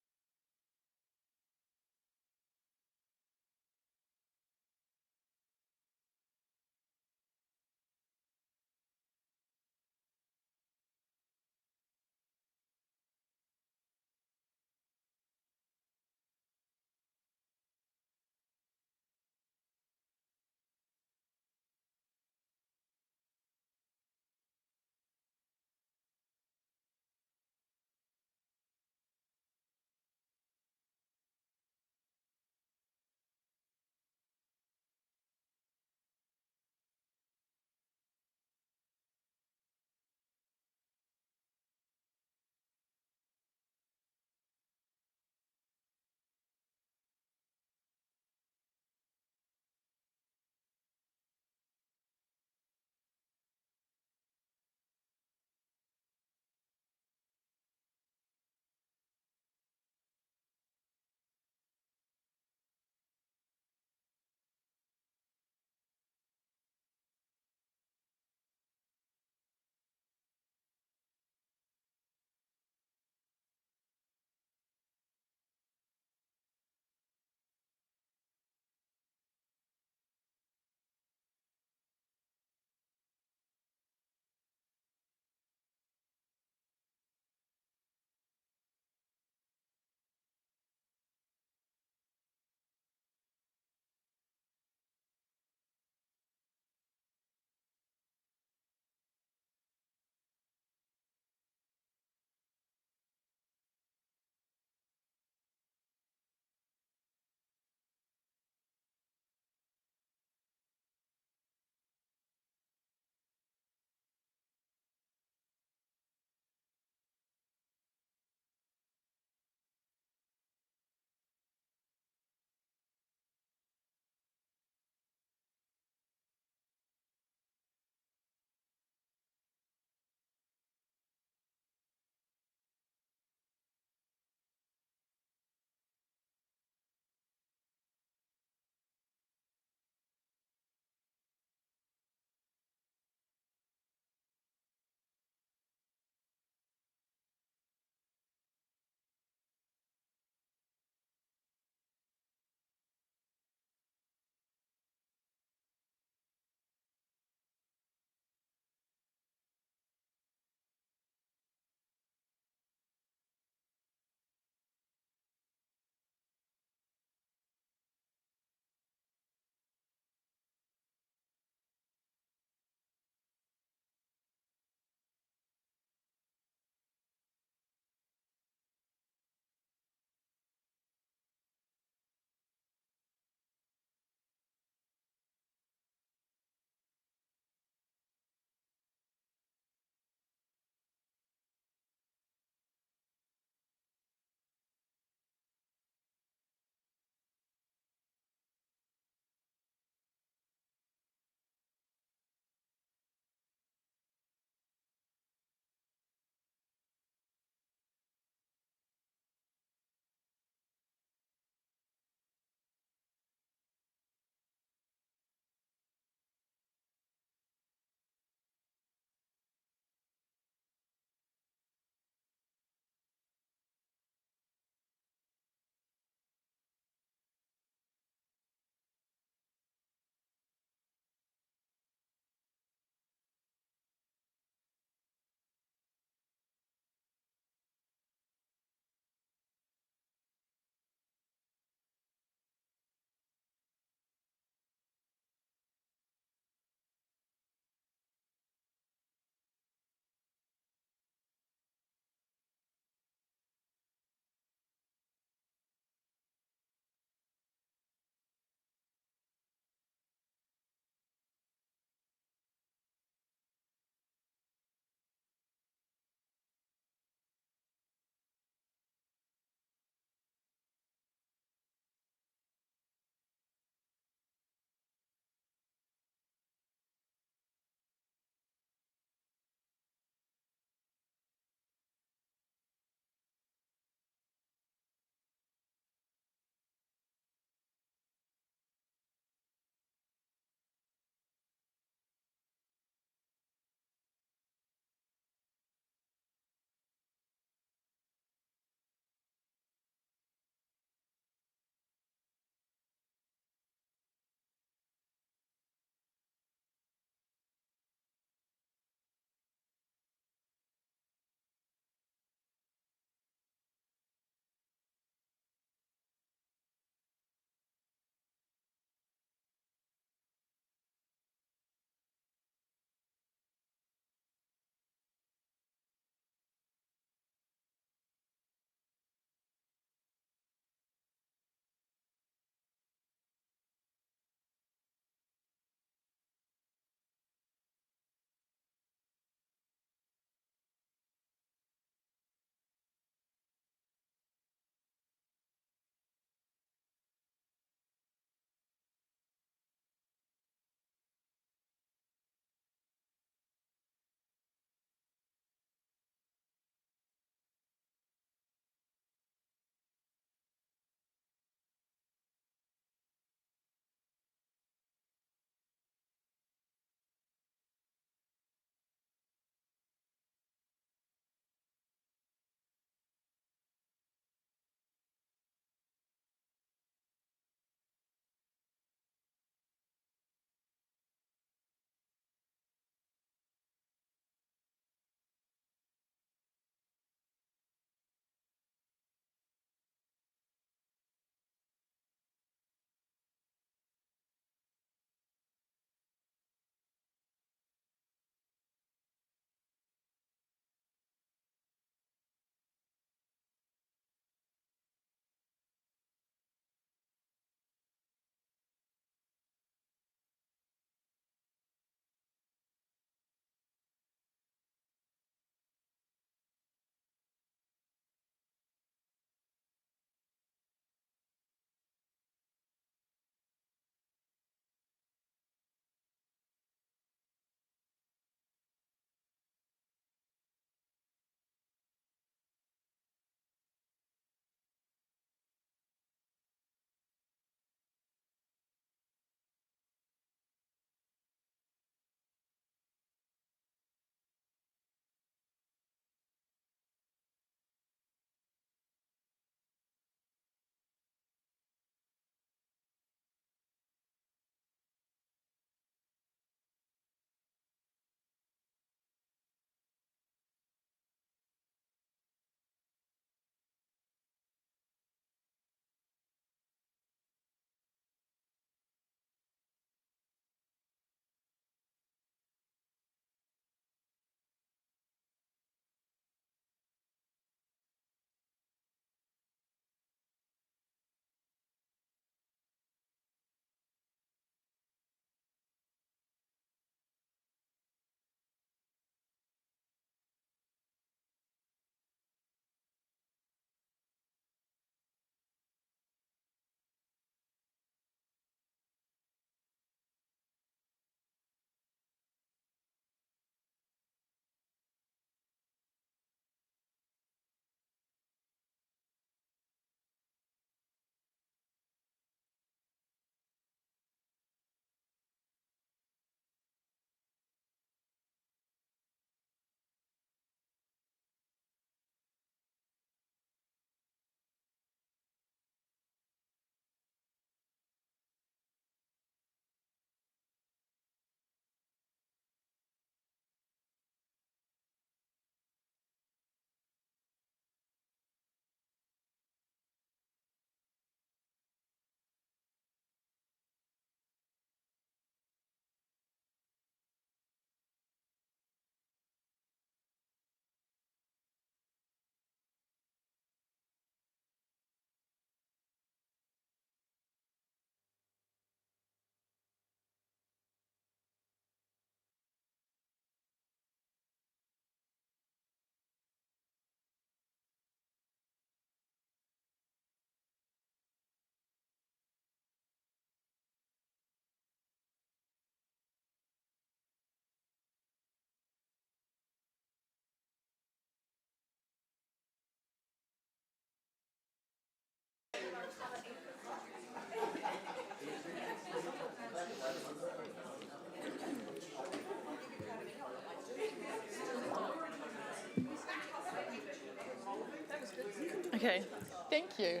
S1: Okay, thank you.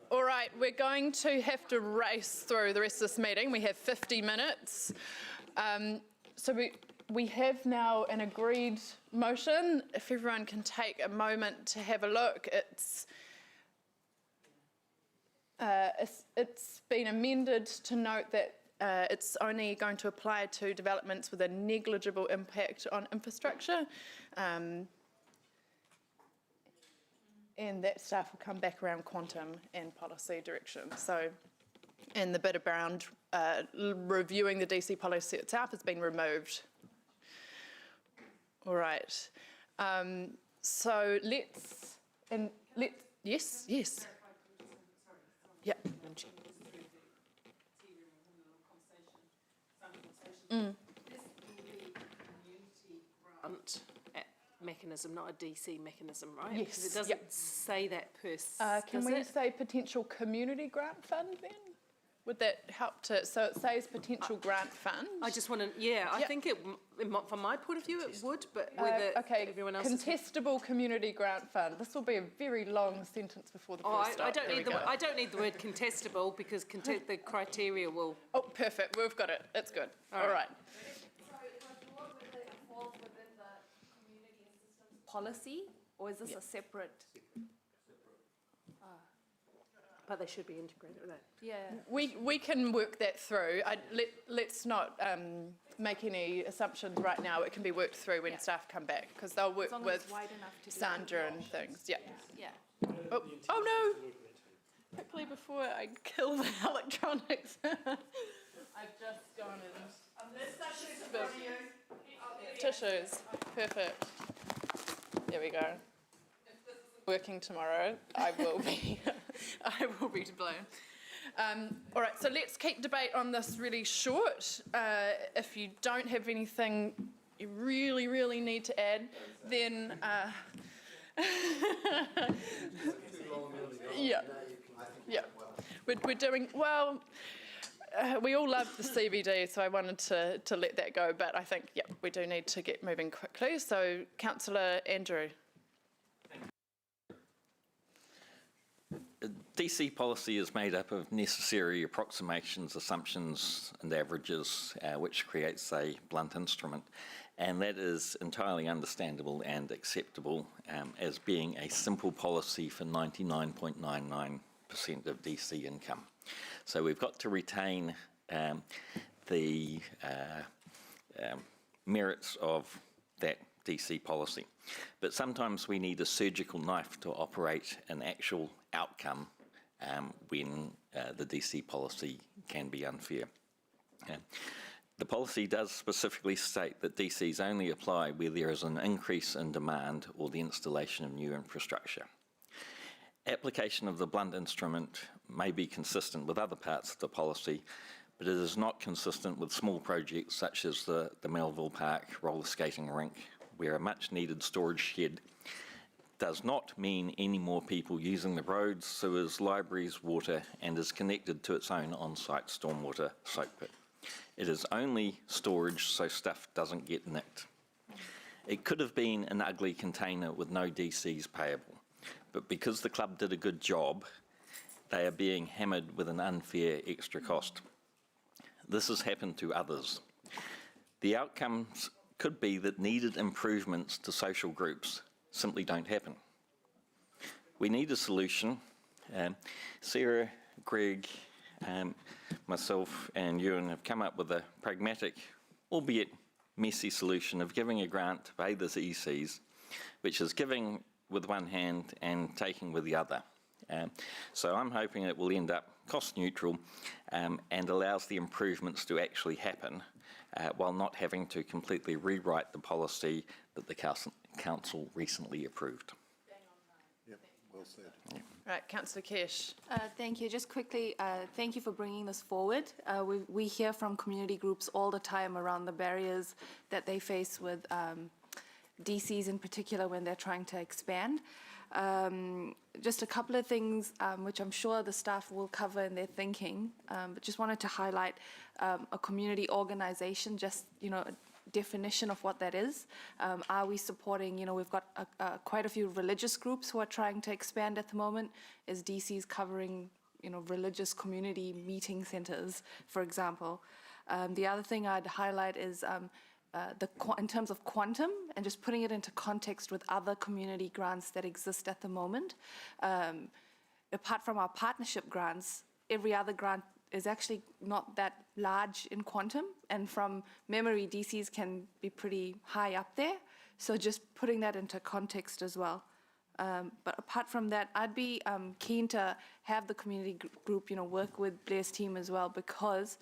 S1: All right, we're going to have to race through the rest of this meeting. We have 50 minutes. So we have now an agreed motion. If everyone can take a moment to have a look, it's been amended to note that it's only going to apply to developments with a negligible impact on infrastructure. And that stuff will come back around quantum and policy direction. So, and the bit around reviewing the DC policy itself has been removed. All right. So yes. Yeah.
S6: Mechanism, not a DC mechanism, right?
S1: Yes.
S6: Because it doesn't say that per se.
S1: Can we say potential community grant fund then? Would that help to, so it says potential grant fund?
S6: I just want to, I think from my point of view, it would, but whether everyone else
S1: contestable community grant fund. This will be a very long sentence before the first stop.
S6: I don't need the word contestable because the criteria will...
S1: Oh, perfect. We've got it. It's good. All right.
S5: Policy, or is this a separate?
S6: But they should be integrated with that.
S5: Yeah.
S1: We can work that through. Let's not make any assumptions right now. It can be worked through when staff come back, because they'll work with Sandra and things. Yeah. Oh no! Quickly before I kill the electronics. I've just gone and... Tissues. Perfect. There we go. If this isn't working tomorrow, I will be to blame. All right, so let's keep debate on this really short. If you don't have anything you really, really need to add, then we're doing well. We all love the CBD, so I wanted to let that go, but I think, we do need to get moving quickly. So, Councillor Andrew.
S17: DC policy is made up of necessary approximations, assumptions and averages, which creates a blunt instrument. And that is entirely understandable and acceptable as being a simple policy for 99.99% of DC income. So we've got to retain the merits of that DC policy. But sometimes we need a surgical knife to operate an actual outcome when the DC policy can be unfair. The policy does specifically state that DCs only apply where there is an increase in demand or the installation of new infrastructure. Application of the blunt instrument may be consistent with other parts of the policy, but it is not consistent with small projects such as the Melville Park roller skating rink, where a much needed storage shed does not mean any more people using the roads, sewers, libraries, water, and is connected to its own on-site stormwater soak pit. It is only storage so stuff doesn't get nicked. It could have been an ugly container with no DCs payable. But because the club did a good job, they are being hammered with an unfair extra cost. This has happened to others. The outcomes could be that needed improvements to social groups simply don't happen. We need a solution. Sarah, Greg, myself and Ewan have come up with a pragmatic, albeit messy solution of giving a grant to pay the ECs, which is giving with one hand and taking with the other. So I'm hoping it will end up cost neutral and allows the improvements to actually happen while not having to completely rewrite the policy that the council recently approved.
S4: Yep, well said.
S1: Yeah. Right, Councillor Kesh.
S5: Thank you. Just quickly, thank you for bringing this forward. We hear from community groups all the time around the barriers that they face with DCs in particular when they're trying to expand. Just a couple of things which I'm sure the staff will cover in their thinking, but just wanted to highlight a community organization, just, definition of what that is. Are we supporting, we've got quite a few religious groups who are trying to expand at the moment. Is DC's covering, religious community meeting centers, for example? The other thing I'd highlight is in terms of quantum and just putting it into context with other community grants that exist at the moment. Apart from our partnership grants, every other grant is actually not that large in quantum, and from memory, DCs can be pretty high up there. So just putting that into context as well. But apart from that, I'd be keen to have the community group, work with Blair's team as well, because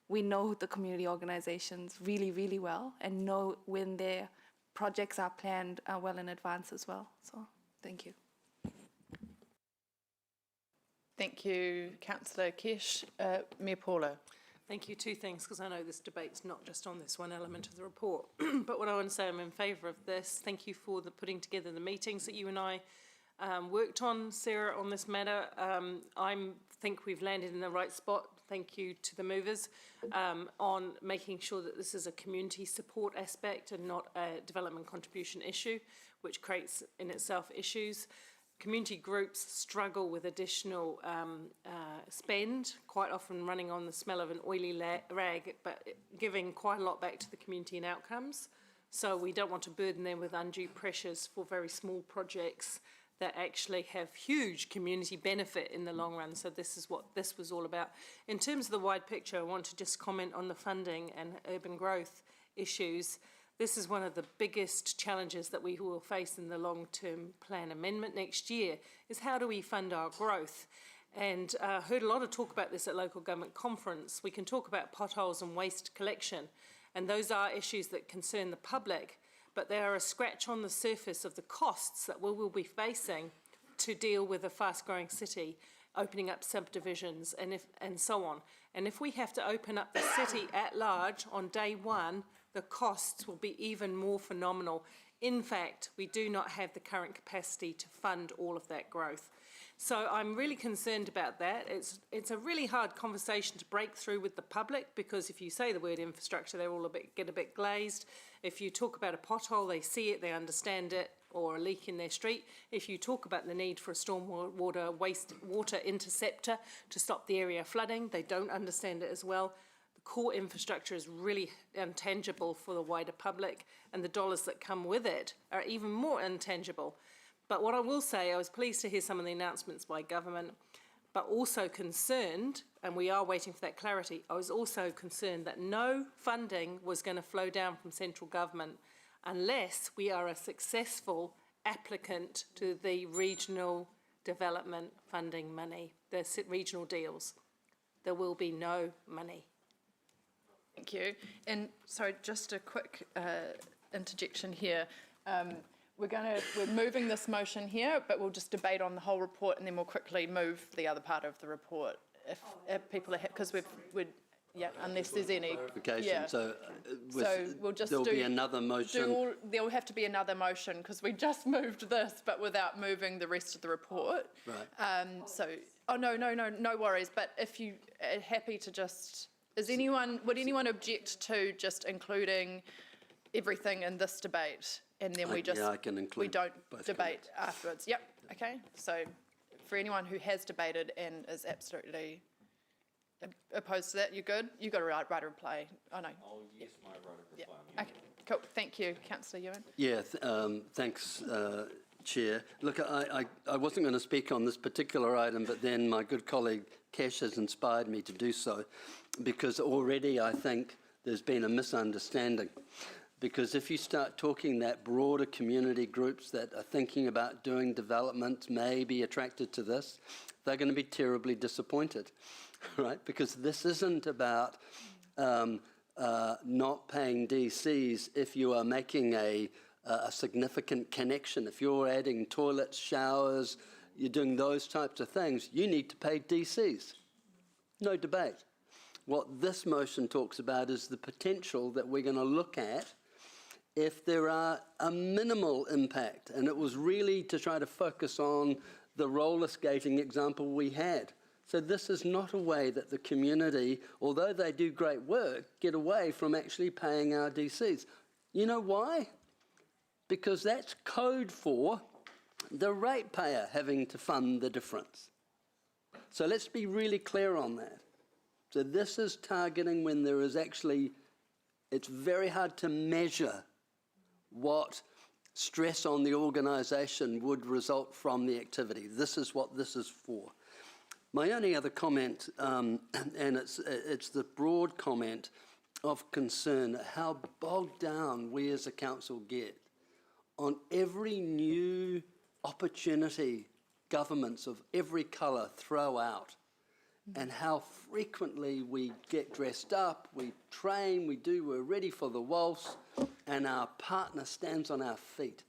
S5: we know the community organizations really, really well and know when their projects are planned well in advance as well. So thank you.
S1: Thank you, Councillor Kesh. Mayor Paula.
S2: Thank you. Two things, because I know this debate's not just on this one element of the report. But what I want to say, I'm in favour of this. Thank you for putting together the meetings that you and I worked on, Sarah, on this matter. I think we've landed in the right spot. Thank you to the movers on making sure that this is a community support aspect and not a development contribution issue, which creates in itself issues. Community groups struggle with additional spend, quite often running on the smell of an oily rag, but giving quite a lot back to the community in outcomes. So we don't want to burden them with undue pressures for very small projects that actually have huge community benefit in the long run. So this is what this was all about. In terms of the wide picture, I want to just comment on the funding and urban growth issues. This is one of the biggest challenges that we will face in the long-term plan amendment next year, is how do we fund our growth? And heard a lot of talk about this at local government conference. We can talk about potholes and waste collection, and those are issues that concern the public, but they are a scratch on the surface of the costs that we will be facing to deal with a fast-growing city, opening up subdivisions and so on. And if we have to open up the city at large on day one, the costs will be even more phenomenal. In fact, we do not have the current capacity to fund all of that growth. So I'm really concerned about that. It's a really hard conversation to break through with the public, because if you say the word infrastructure, they all get a bit glazed. If you talk about a pothole, they see it, they understand it, or a leak in their street. If you talk about the need for a stormwater wastewater interceptor to stop the area flooding, they don't understand it as well. Core infrastructure is really intangible for the wider public, and the dollars that come with it are even more intangible. But what I will say, I was pleased to hear some of the announcements by government, but also concerned, and we are waiting for that clarity, I was also concerned that no funding was going to flow down from central government unless we are a successful applicant to the regional development funding money, the regional deals. There will be no money.
S1: Thank you. And sorry, just a quick interjection here. We're moving this motion here, but we'll just debate on the whole report, and then we'll quickly move the other part of the report if people are because unless there's any
S20: clarification.
S1: Yeah.
S20: So
S1: we'll just
S20: there'll be another motion.
S1: There will have to be another motion because we just moved this, but without moving the rest of the report.
S20: Right.
S1: No worries. But if you are happy to just. Would anyone object to just including everything in this debate, and then I can include we don't debate afterwards? Yep. Okay. So for anyone who has debated and is absolutely opposed to that, you good? You got a right to reply. Oh no.
S17: I'll use my right of reply.
S1: Yeah. Okay. Cool. Thank you, Councillor Ewan.
S20: Yeah. Thanks, Chair. Look, I wasn't going to speak on this particular item, but then my good colleague Kesh has inspired me to do so, because already I think there's been a misunderstanding. Because if you start talking that broader community groups that are thinking about doing development may be attracted to this, they're going to be terribly disappointed, right? Because this isn't about not paying DCs if you are making a significant connection. If you're adding toilets, showers, you're doing those types of things, you need to pay DCs. No debate. What this motion talks about is the potential that we're going to look at if there are a minimal impact. And it was really to try to focus on the roller skating example we had. So this is not a way that the community, although they do great work, get away from actually paying our DCs. You know why? Because that's code for the ratepayer having to fund the difference. So let's be really clear on that. So this is targeting when there is actually, it's very hard to measure what stress on the organisation would result from the activity. This is what this is for. My only other comment, and it's the broad comment of concern, how bogged down we as a council get on every new opportunity governments of every colour throw out, and how frequently we get dressed up, we train, we're ready for the waltz, and our partner stands on our feet.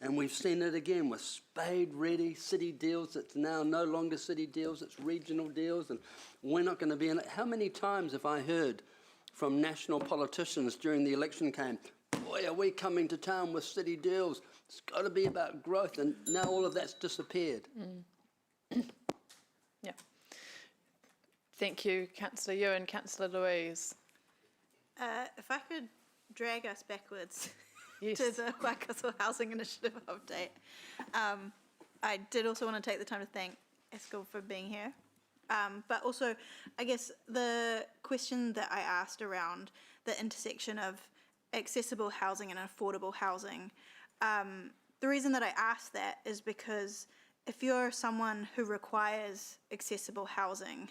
S20: And we've seen it again with Spade Ready, city deals. It's now no longer city deals, it's regional deals, and we're not going to be in it. How many times have I heard from national politicians during the election campaign, boy, are we coming to town with city deals? It's got to be about growth, and now all of that's disappeared.
S1: Yeah. Thank you, Councillor Ewan. Councillor Louise.
S9: If I could drag us backwards
S1: Yes.
S9: to the Waikato Housing Initiative update. I did also want to take the time to thank Esco for being here. But also, I guess the question that I asked around the intersection of accessible housing and affordable housing, the reason that I asked that is because if you're someone who requires accessible housing,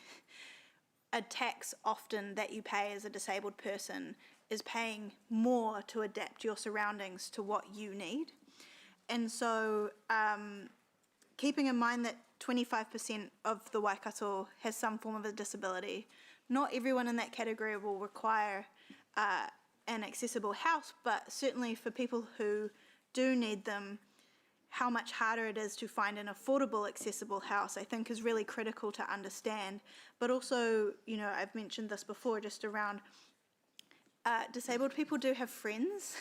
S9: a tax often that you pay as a disabled person is paying more to adapt your surroundings to what you need. And so keeping in mind that 25% of the Waikato has some form of a disability, not everyone in that category will require an accessible house, but certainly for people who do need them, how much harder it is to find an affordable, accessible house, I think is really critical to understand. But also, you know, I've mentioned this before, just around disabled people do have friends,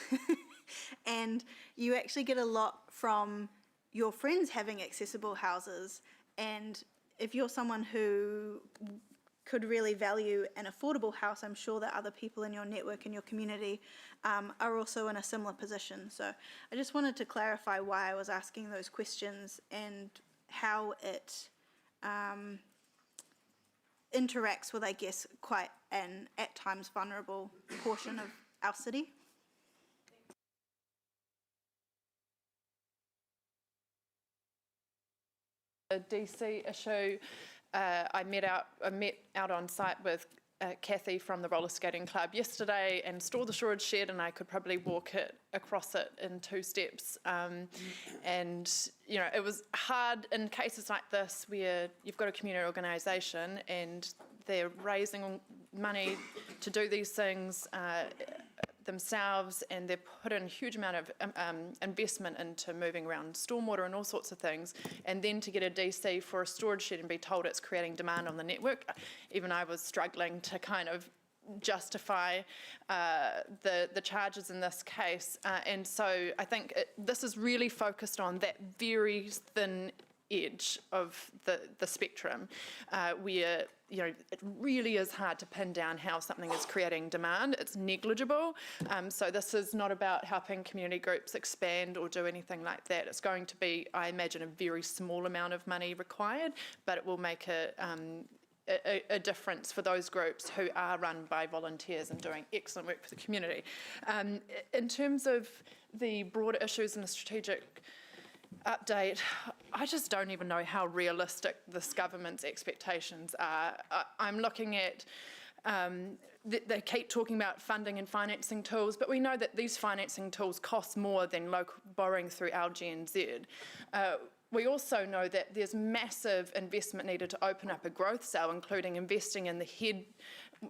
S9: and you actually get a lot from your friends having accessible houses. And if you're someone who could really value an affordable house, I'm sure that other people in your network and your community are also in a similar position. So I just wanted to clarify why I was asking those questions and how it interacts with, I guess, quite an at times vulnerable portion of our city.
S1: The DC issue, I met out on site with Kathy from the Roller Skating Club yesterday and saw the storage shed, and I could probably walk across it in 2 steps. And, you know, it was hard in cases like this where you've got a community organisation and they're raising money to do these things themselves, and they've put in a huge amount of investment into moving around stormwater and all sorts of things, and then to get a DC for a storage shed and be told it's creating demand on the network, even I was struggling to kind of justify the charges in this case. And so I think this is really focused on that very thin edge of the spectrum, where, you know, it really is hard to pin down how something is creating demand. It's negligible. So this is not about helping community groups expand or do anything like that. It's going to be, I imagine, a very small amount of money required, but it will make a difference for those groups who are run by volunteers and doing excellent work for the community. In terms of the broader issues in the strategic update, I just don't even know how realistic this government's expectations are. I'm looking at, they keep talking about funding and financing tools, but we know that these financing tools cost more than local borrowing through LGNZ. We also know that there's massive investment needed to open up a growth cell, including investing in the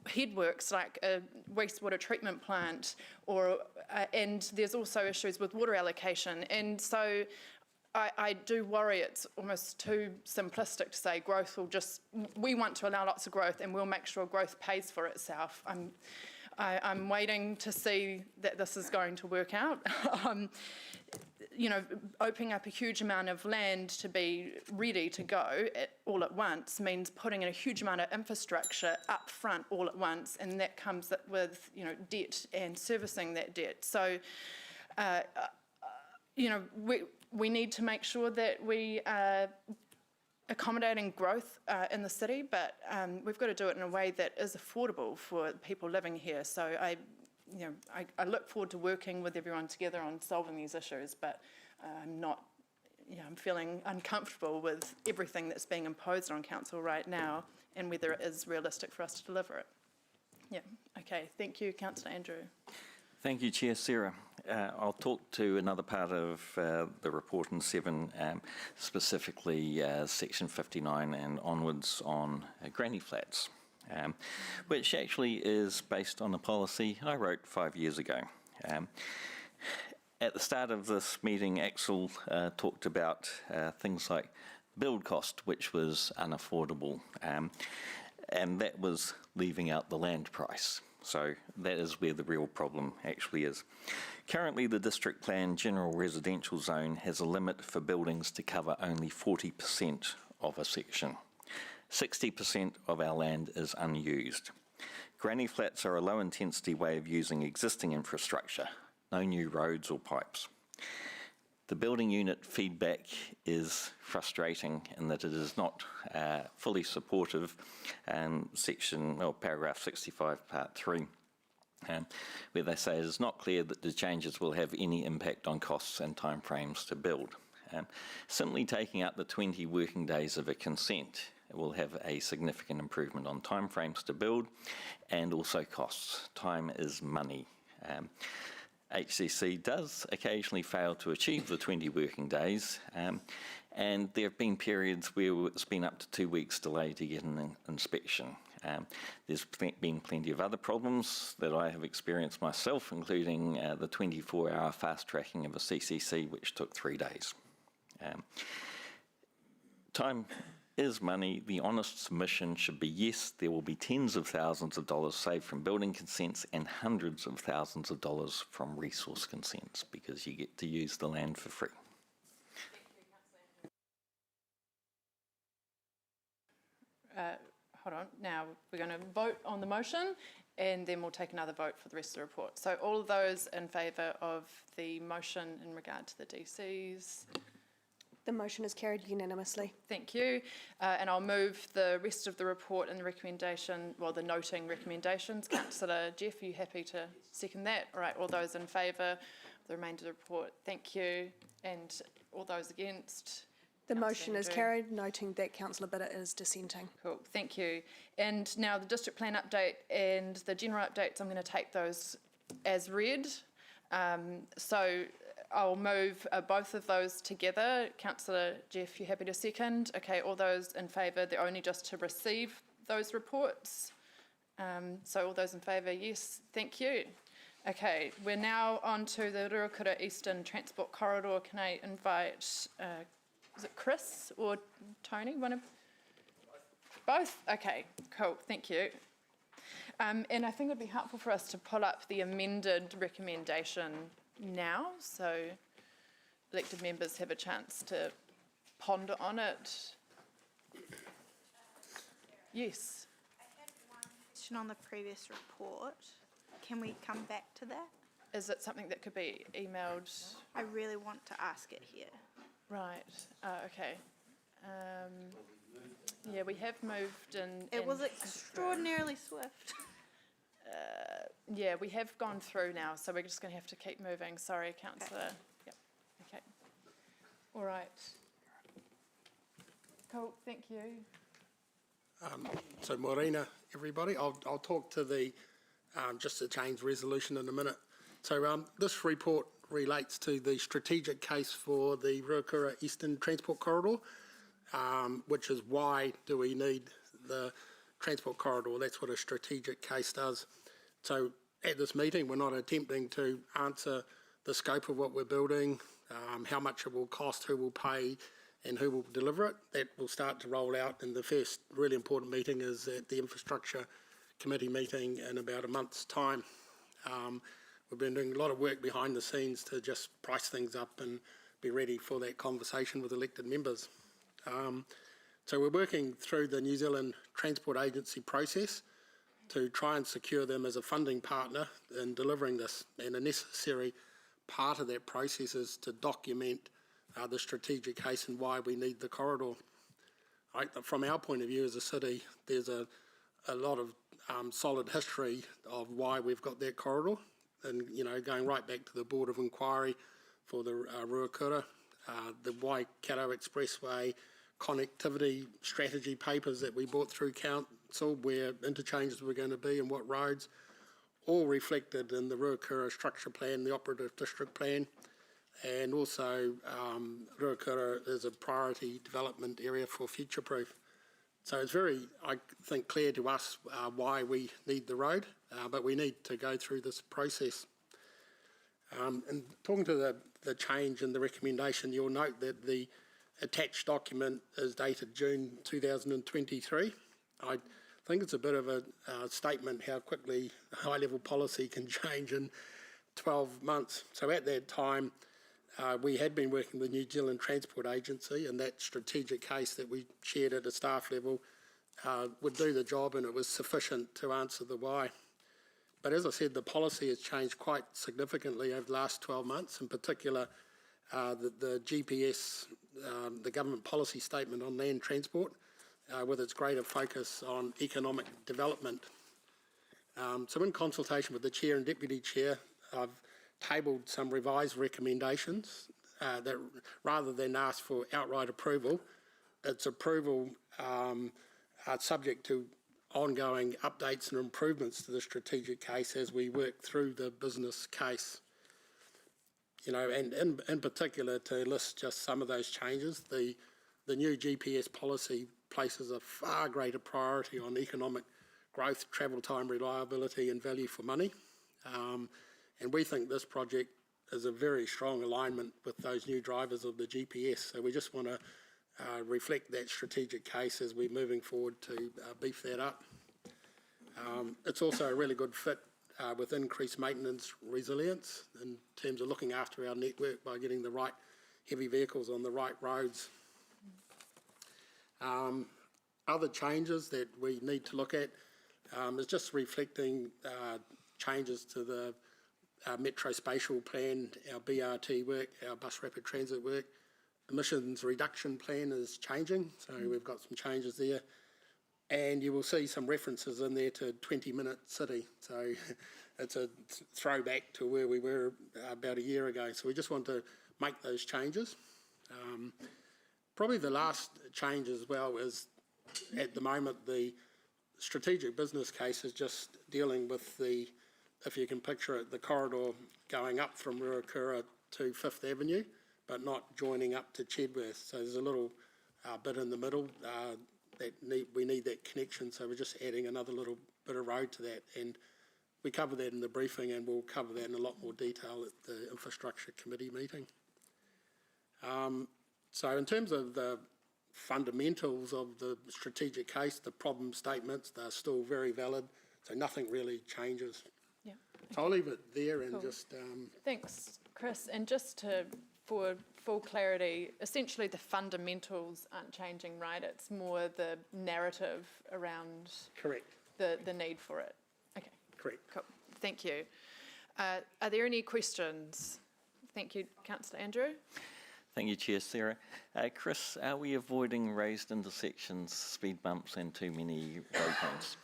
S1: headworks like a wastewater treatment plant, and there's also issues with water allocation. And so I do worry it's almost too simplistic to say growth will just, we want to allow lots of growth and we'll make sure growth pays for itself. I'm waiting to see that this is going to work out. opening up a huge amount of land to be ready to go all at once means putting in a huge amount of infrastructure up front all at once, and that comes with, debt and servicing that debt. So, we need to make sure that we are accommodating growth in the city, but we've got to do it in a way that is affordable for people living here. So I look forward to working with everyone together on solving these issues, but I'm feeling uncomfortable with everything that's being imposed on council right now and whether it is realistic for us to deliver it. Yeah, okay, thank you, Councillor Andrew.
S17: Thank you, Chair Sarah. I'll talk to another part of the report in 7, specifically section 59 and onwards on granny flats, which actually is based on a policy I wrote 5 years ago. At the start of this meeting, Axel talked about things like build cost, which was unaffordable, and that was leaving out the land price. So that is where the real problem actually is. Currently, the district plan general residential zone has a limit for buildings to cover only 40% of a section. 60% of our land is unused. Granny flats are a low intensity way of using existing infrastructure, no new roads or pipes. The building unit feedback is frustrating in that it is not fully supportive. Paragraph 65, part 3, where they say it is not clear that the changes will have any impact on costs and timeframes to build. Simply taking out the 20 working days of a consent will have a significant improvement on timeframes to build and also costs. Time is money. HCC does occasionally fail to achieve the 20 working days, and there have been periods where it's been up to 2 weeks delay to get an inspection. There's been plenty of other problems that I have experienced myself, including the 24-hour fast tracking of a CCC, which took 3 days. Time is money. The honest submission should be yes, there will be tens of thousands of dollars saved from building consents and hundreds of thousands of dollars from resource consents, because you get to use the land for free.
S1: Hold on, now we're going to vote on the motion and then we'll take another vote for the rest of the report. So all of those in favour of the motion in regard to the DCs?
S6: The motion is carried unanimously.
S1: Thank you. And I'll move the rest of the report and the recommendation, the noting recommendations. Councillor Jeff, are you happy to second that? All right, all those in favour of the remainder of the report, thank you. And all those against?
S6: The motion is carried, noting that Councillor Bitter is dissenting.
S1: Cool, thank you. And now the district plan update and the general updates, I'm going to take those as read. So I'll move both of those together. Councillor Jeff, you happy to second? Okay, all those in favour, they're only just to receive those reports. So all those in favour, yes, thank you. Okay, we're now on to the Ruakura Eastern Transport Corridor. Can I invite, is it Chris or Tony? One of both? Okay, cool, thank you. And I think it would be helpful for us to pull up the amended recommendation now, so elected members have a chance to ponder on it. Yes.
S9: I had one question on the previous report. Can we come back to that?
S1: Is it something that could be emailed?
S9: I really want to ask it here.
S1: Right, okay. Yeah, we have moved in.
S9: It was extraordinarily swift.
S1: Yeah, we have gone through now, so we're just going to have to keep moving. Sorry, Councillor.
S9: Okay.
S1: Yep. Okay. All right. Cool. Thank you.
S8: So Morena, everybody, I'll talk to the just the change resolution in a minute. So this report relates to the strategic case for the Ruakura Eastern Transport Corridor, which is why do we need the transport corridor. That's what a strategic case does. So at this meeting, we're not attempting to answer the scope of what we're building, how much it will cost, who will pay, and who will deliver it. That will start to roll out, and the first really important meeting is at the Infrastructure Committee meeting in about a month's time. We've been doing a lot of work behind the scenes to just price things up and be ready for that conversation with elected members. So we're working through the New Zealand Transport Agency process to try and secure them as a funding partner in delivering this, and a necessary part of that process is to document the strategic case and why we need the corridor. From our point of view as a city, there's a lot of solid history of why we've got that corridor, and going right back to the Board of Inquiry for the Ruakura, the Waikato Expressway connectivity strategy papers that we brought through council, where interchanges were going to be and what roads, all reflected in the Ruakura structure plan, the operative district plan, and also Ruakura is a priority development area for future-proof. So it's very, I think, clear to us why we need the road, but we need to go through this process. And talking to the change in the recommendation, you'll note that the attached document is dated June 2023. I think it's a bit of a statement how quickly high-level policy can change in 12 months. So at that time, we had been working with New Zealand Transport Agency, and that strategic case that we shared at a staff level would do the job, and it was sufficient to answer the why. But as I said, the policy has changed quite significantly over the last 12 months, in particular the GPS, the government policy statement on land transport, with its greater focus on economic development. So in consultation with the Chair and Deputy Chair, I've tabled some revised recommendations that rather than ask for outright approval, it's approval subject to ongoing updates and improvements to the strategic case as we work through the business case. And in particular, to list just some of those changes, the new GPS policy places a far greater priority on economic growth, travel time, reliability and value for money. And we think this project is a very strong alignment with those new drivers of the GPS. So we just want to reflect that strategic case as we're moving forward to beef that up. It's also a really good fit with increased maintenance resilience in terms of looking after our network by getting the right heavy vehicles on the right roads. Other changes that we need to look at is just reflecting changes to the Metro Spatial Plan, our BRT work, our Bus Rapid Transit work. Emissions reduction plan is changing, so we've got some changes there. And you will see some references in there to 20-minute city. So it's a throwback to where we were about a year ago. So we just want to make those changes. Probably the last change as well is, at the moment, the strategic business case is just dealing with the, if you can picture it, the corridor going up from Ruakura to 5th Avenue, but not joining up to Chedworth. So there's a little bit in the middle that we need that connection, so we're just adding another little bit of road to that. And we cover that in the briefing, and we'll cover that in a lot more detail at the Infrastructure Committee meeting. So in terms of the fundamentals of the strategic case, the problem statements, they're still very valid, so nothing really changes.
S1: Yeah.
S8: So I'll leave it there and
S1: Cool.
S8: just...
S1: Thanks, Chris. And just for full clarity, essentially the fundamentals aren't changing, right? It's more the narrative around
S8: Correct.
S1: the need for it. Okay.
S8: Correct.
S1: Cool. Thank you. Are there any questions? Thank you, Councillor Andrew.
S17: Thank you, Chair Sarah. Chris, are we avoiding raised intersections, speed bumps and too many road bumps?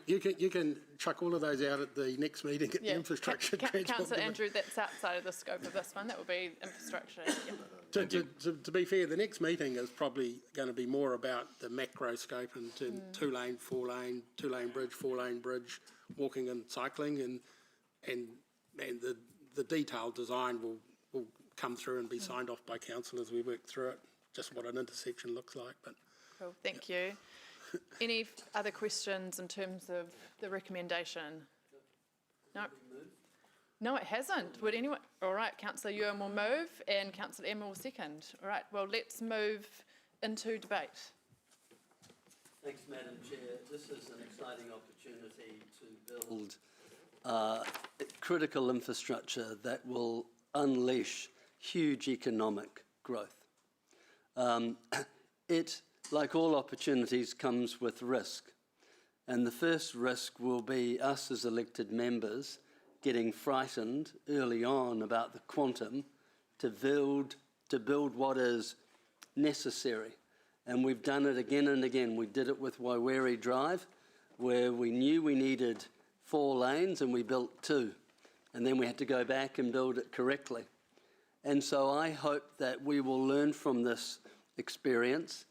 S8: You can chuck all of those out at the next meeting at the Infrastructure Transport.
S1: Councillor Andrew, that's outside of the scope of this one. That will be infrastructure. Yeah.
S8: To be fair, the next meeting is probably going to be more about the macro scope and two-lane, four-lane, two-lane bridge, four-lane bridge, walking and cycling, and the detailed design will come through and be signed off by council as we work through it, just what an intersection looks like. But
S1: Cool. Thank you. Any other questions in terms of the recommendation? No. No, it hasn't. Would anyone? All right, Councillor Ewan will move and Councillor Emma will second. All right, well, let's move into debate.
S20: Thanks, Madam Chair. This is an exciting opportunity to build critical infrastructure that will unleash huge economic growth. It, like all opportunities, comes with risk. And the first risk will be us as elected members getting frightened early on about the quantum to build what is necessary. And we've done it again and again. We did it with Waiwere Drive, where we knew we needed 4 lanes and we built 2. And then we had to go back and build it correctly. And so I hope that we will learn from this experience,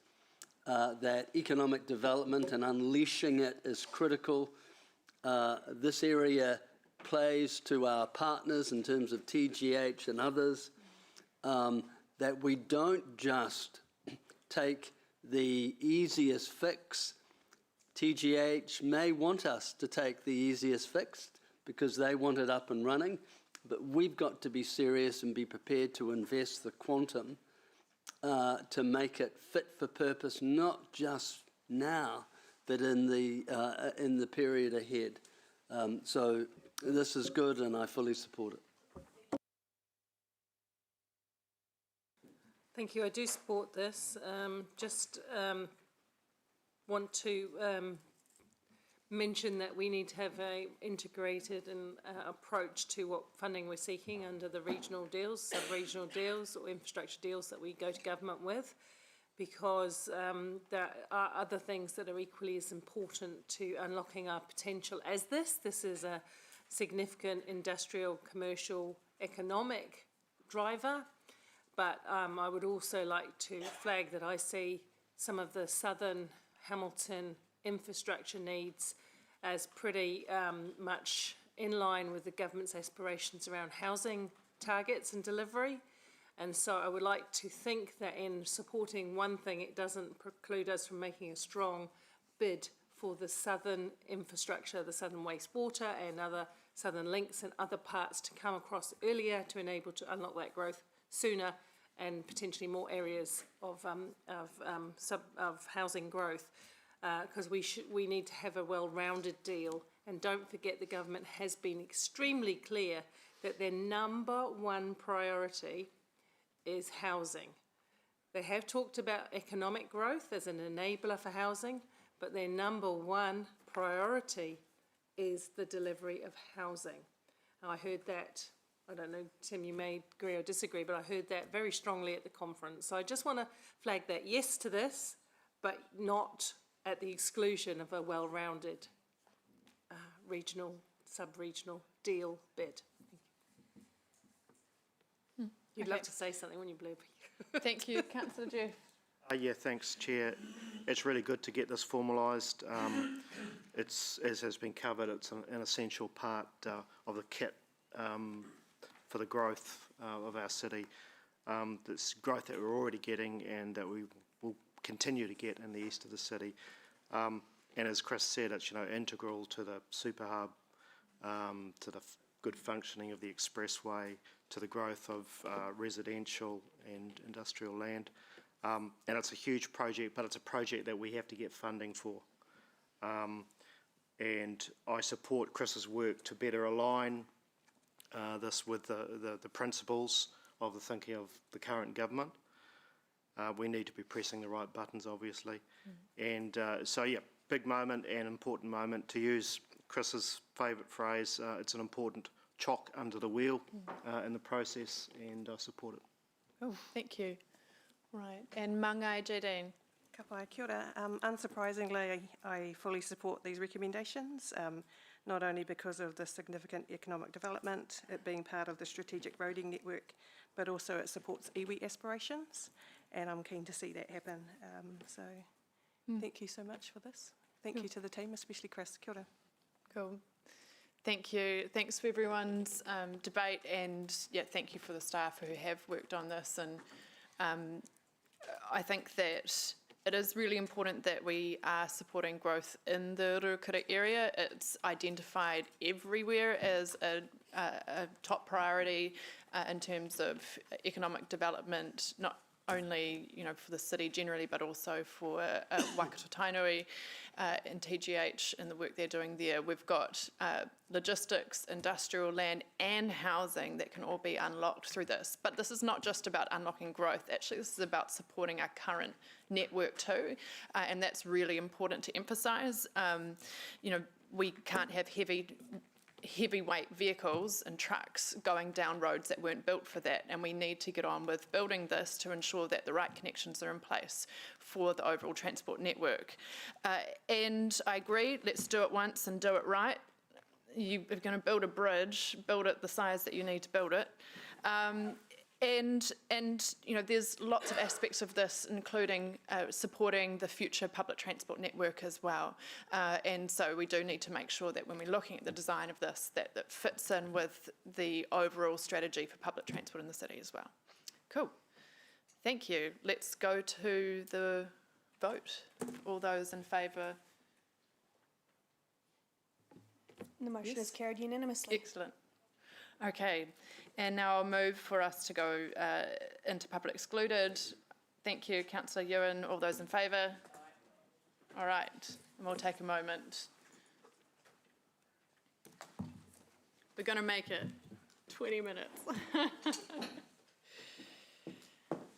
S20: that economic development and unleashing it is critical. This area plays to our partners in terms of TGH and others, that we don't just take the easiest fix. TGH may want us to take the easiest fix because they want it up and running, but we've got to be serious and be prepared to invest the quantum to make it fit for purpose, not just now, but in the period ahead. So this is good, and I fully support it.
S2: Thank you. I do support this. Want to mention that we need to have an integrated approach to what funding we're seeking under the regional deals, sub-regional deals or infrastructure deals that we go to government with, because there are other things that are equally as important to unlocking our potential as this. This is a significant industrial, commercial, economic driver, but I would also like to flag that I see some of the southern Hamilton infrastructure needs as pretty much in line with the government's aspirations around housing targets and delivery. And so I would like to think that in supporting one thing, it doesn't preclude us from making a strong bid for the southern infrastructure, the southern wastewater and other southern links and other parts to come across earlier to enable to unlock that growth sooner and potentially more areas of housing growth. Because we need to have a well-rounded deal. And don't forget the government has been extremely clear that their number one priority is housing. They have talked about economic growth as an enabler for housing, but their number one priority is the delivery of housing. And I heard that, I don't know, Tim, you may agree or disagree, but I heard that very strongly at the conference. So I just want to flag that yes to this, but not at the exclusion of a well-rounded regional, sub-regional deal bid. You'd love to say something when you blurb.
S1: Thank you. Councillor Jeff.
S3: Yeah, thanks, Chair. It's really good to get this formalised. It's, as has been covered, it's an essential part of the kit for the growth of our city. This growth that we're already getting and that we will continue to get in the east of the city. And as Chris said, it's integral to the super hub, to the good functioning of the expressway, to the growth of residential and industrial land. And it's a huge project, but it's a project that we have to get funding for. And I support Chris's work to better align this with the principles of the thinking of the current government. We need to be pressing the right buttons, obviously. And so, yeah, big moment and important moment. To use Chris's favourite phrase, it's an important chock under the wheel in the process, and I support it.
S1: Oh, thank you. Right, and Mangai Jadine.
S12: Ka pai, kia ora. Unsurprisingly, I fully support these recommendations, not only because of the significant economic development, it being part of the strategic roading network, but also it supports iwi aspirations, and I'm keen to see that happen. So thank you so much for this. Thank you to the team, especially Chris. Kia ora.
S1: Cool. Thank you. Thanks for everyone's debate, and yeah, thank you for the staff who have worked on this. And I think that it is really important that we are supporting growth in the Ruakura area. It's identified everywhere as a top priority in terms of economic development, not only, for the city generally, but also for Waikato Tainui and TGH and the work they're doing there. We've got logistics, industrial land and housing that can all be unlocked through this. But this is not just about unlocking growth. Actually, this is about supporting our current network too, and that's really important to emphasise. We can't have heavyweight vehicles and trucks going down roads that weren't built for that, and we need to get on with building this to ensure that the right connections are in place for the overall transport network. And I agree, let's do it once and do it right. You're going to build a bridge, build it the size that you need to build it. And there's lots of aspects of this, including supporting the future public transport network as well. And so we do need to make sure that when we're looking at the design of this, that fits in with the overall strategy for public transport in the city as well. Cool. Thank you. Let's go to the vote. All those in favour?
S6: The motion is carried unanimously.
S1: Excellent. Okay, and now I'll move for us to go into public excluded. Thank you, Councillor Ewan. All those in favour? All right, and we'll take a moment. We're going to make it 20 minutes.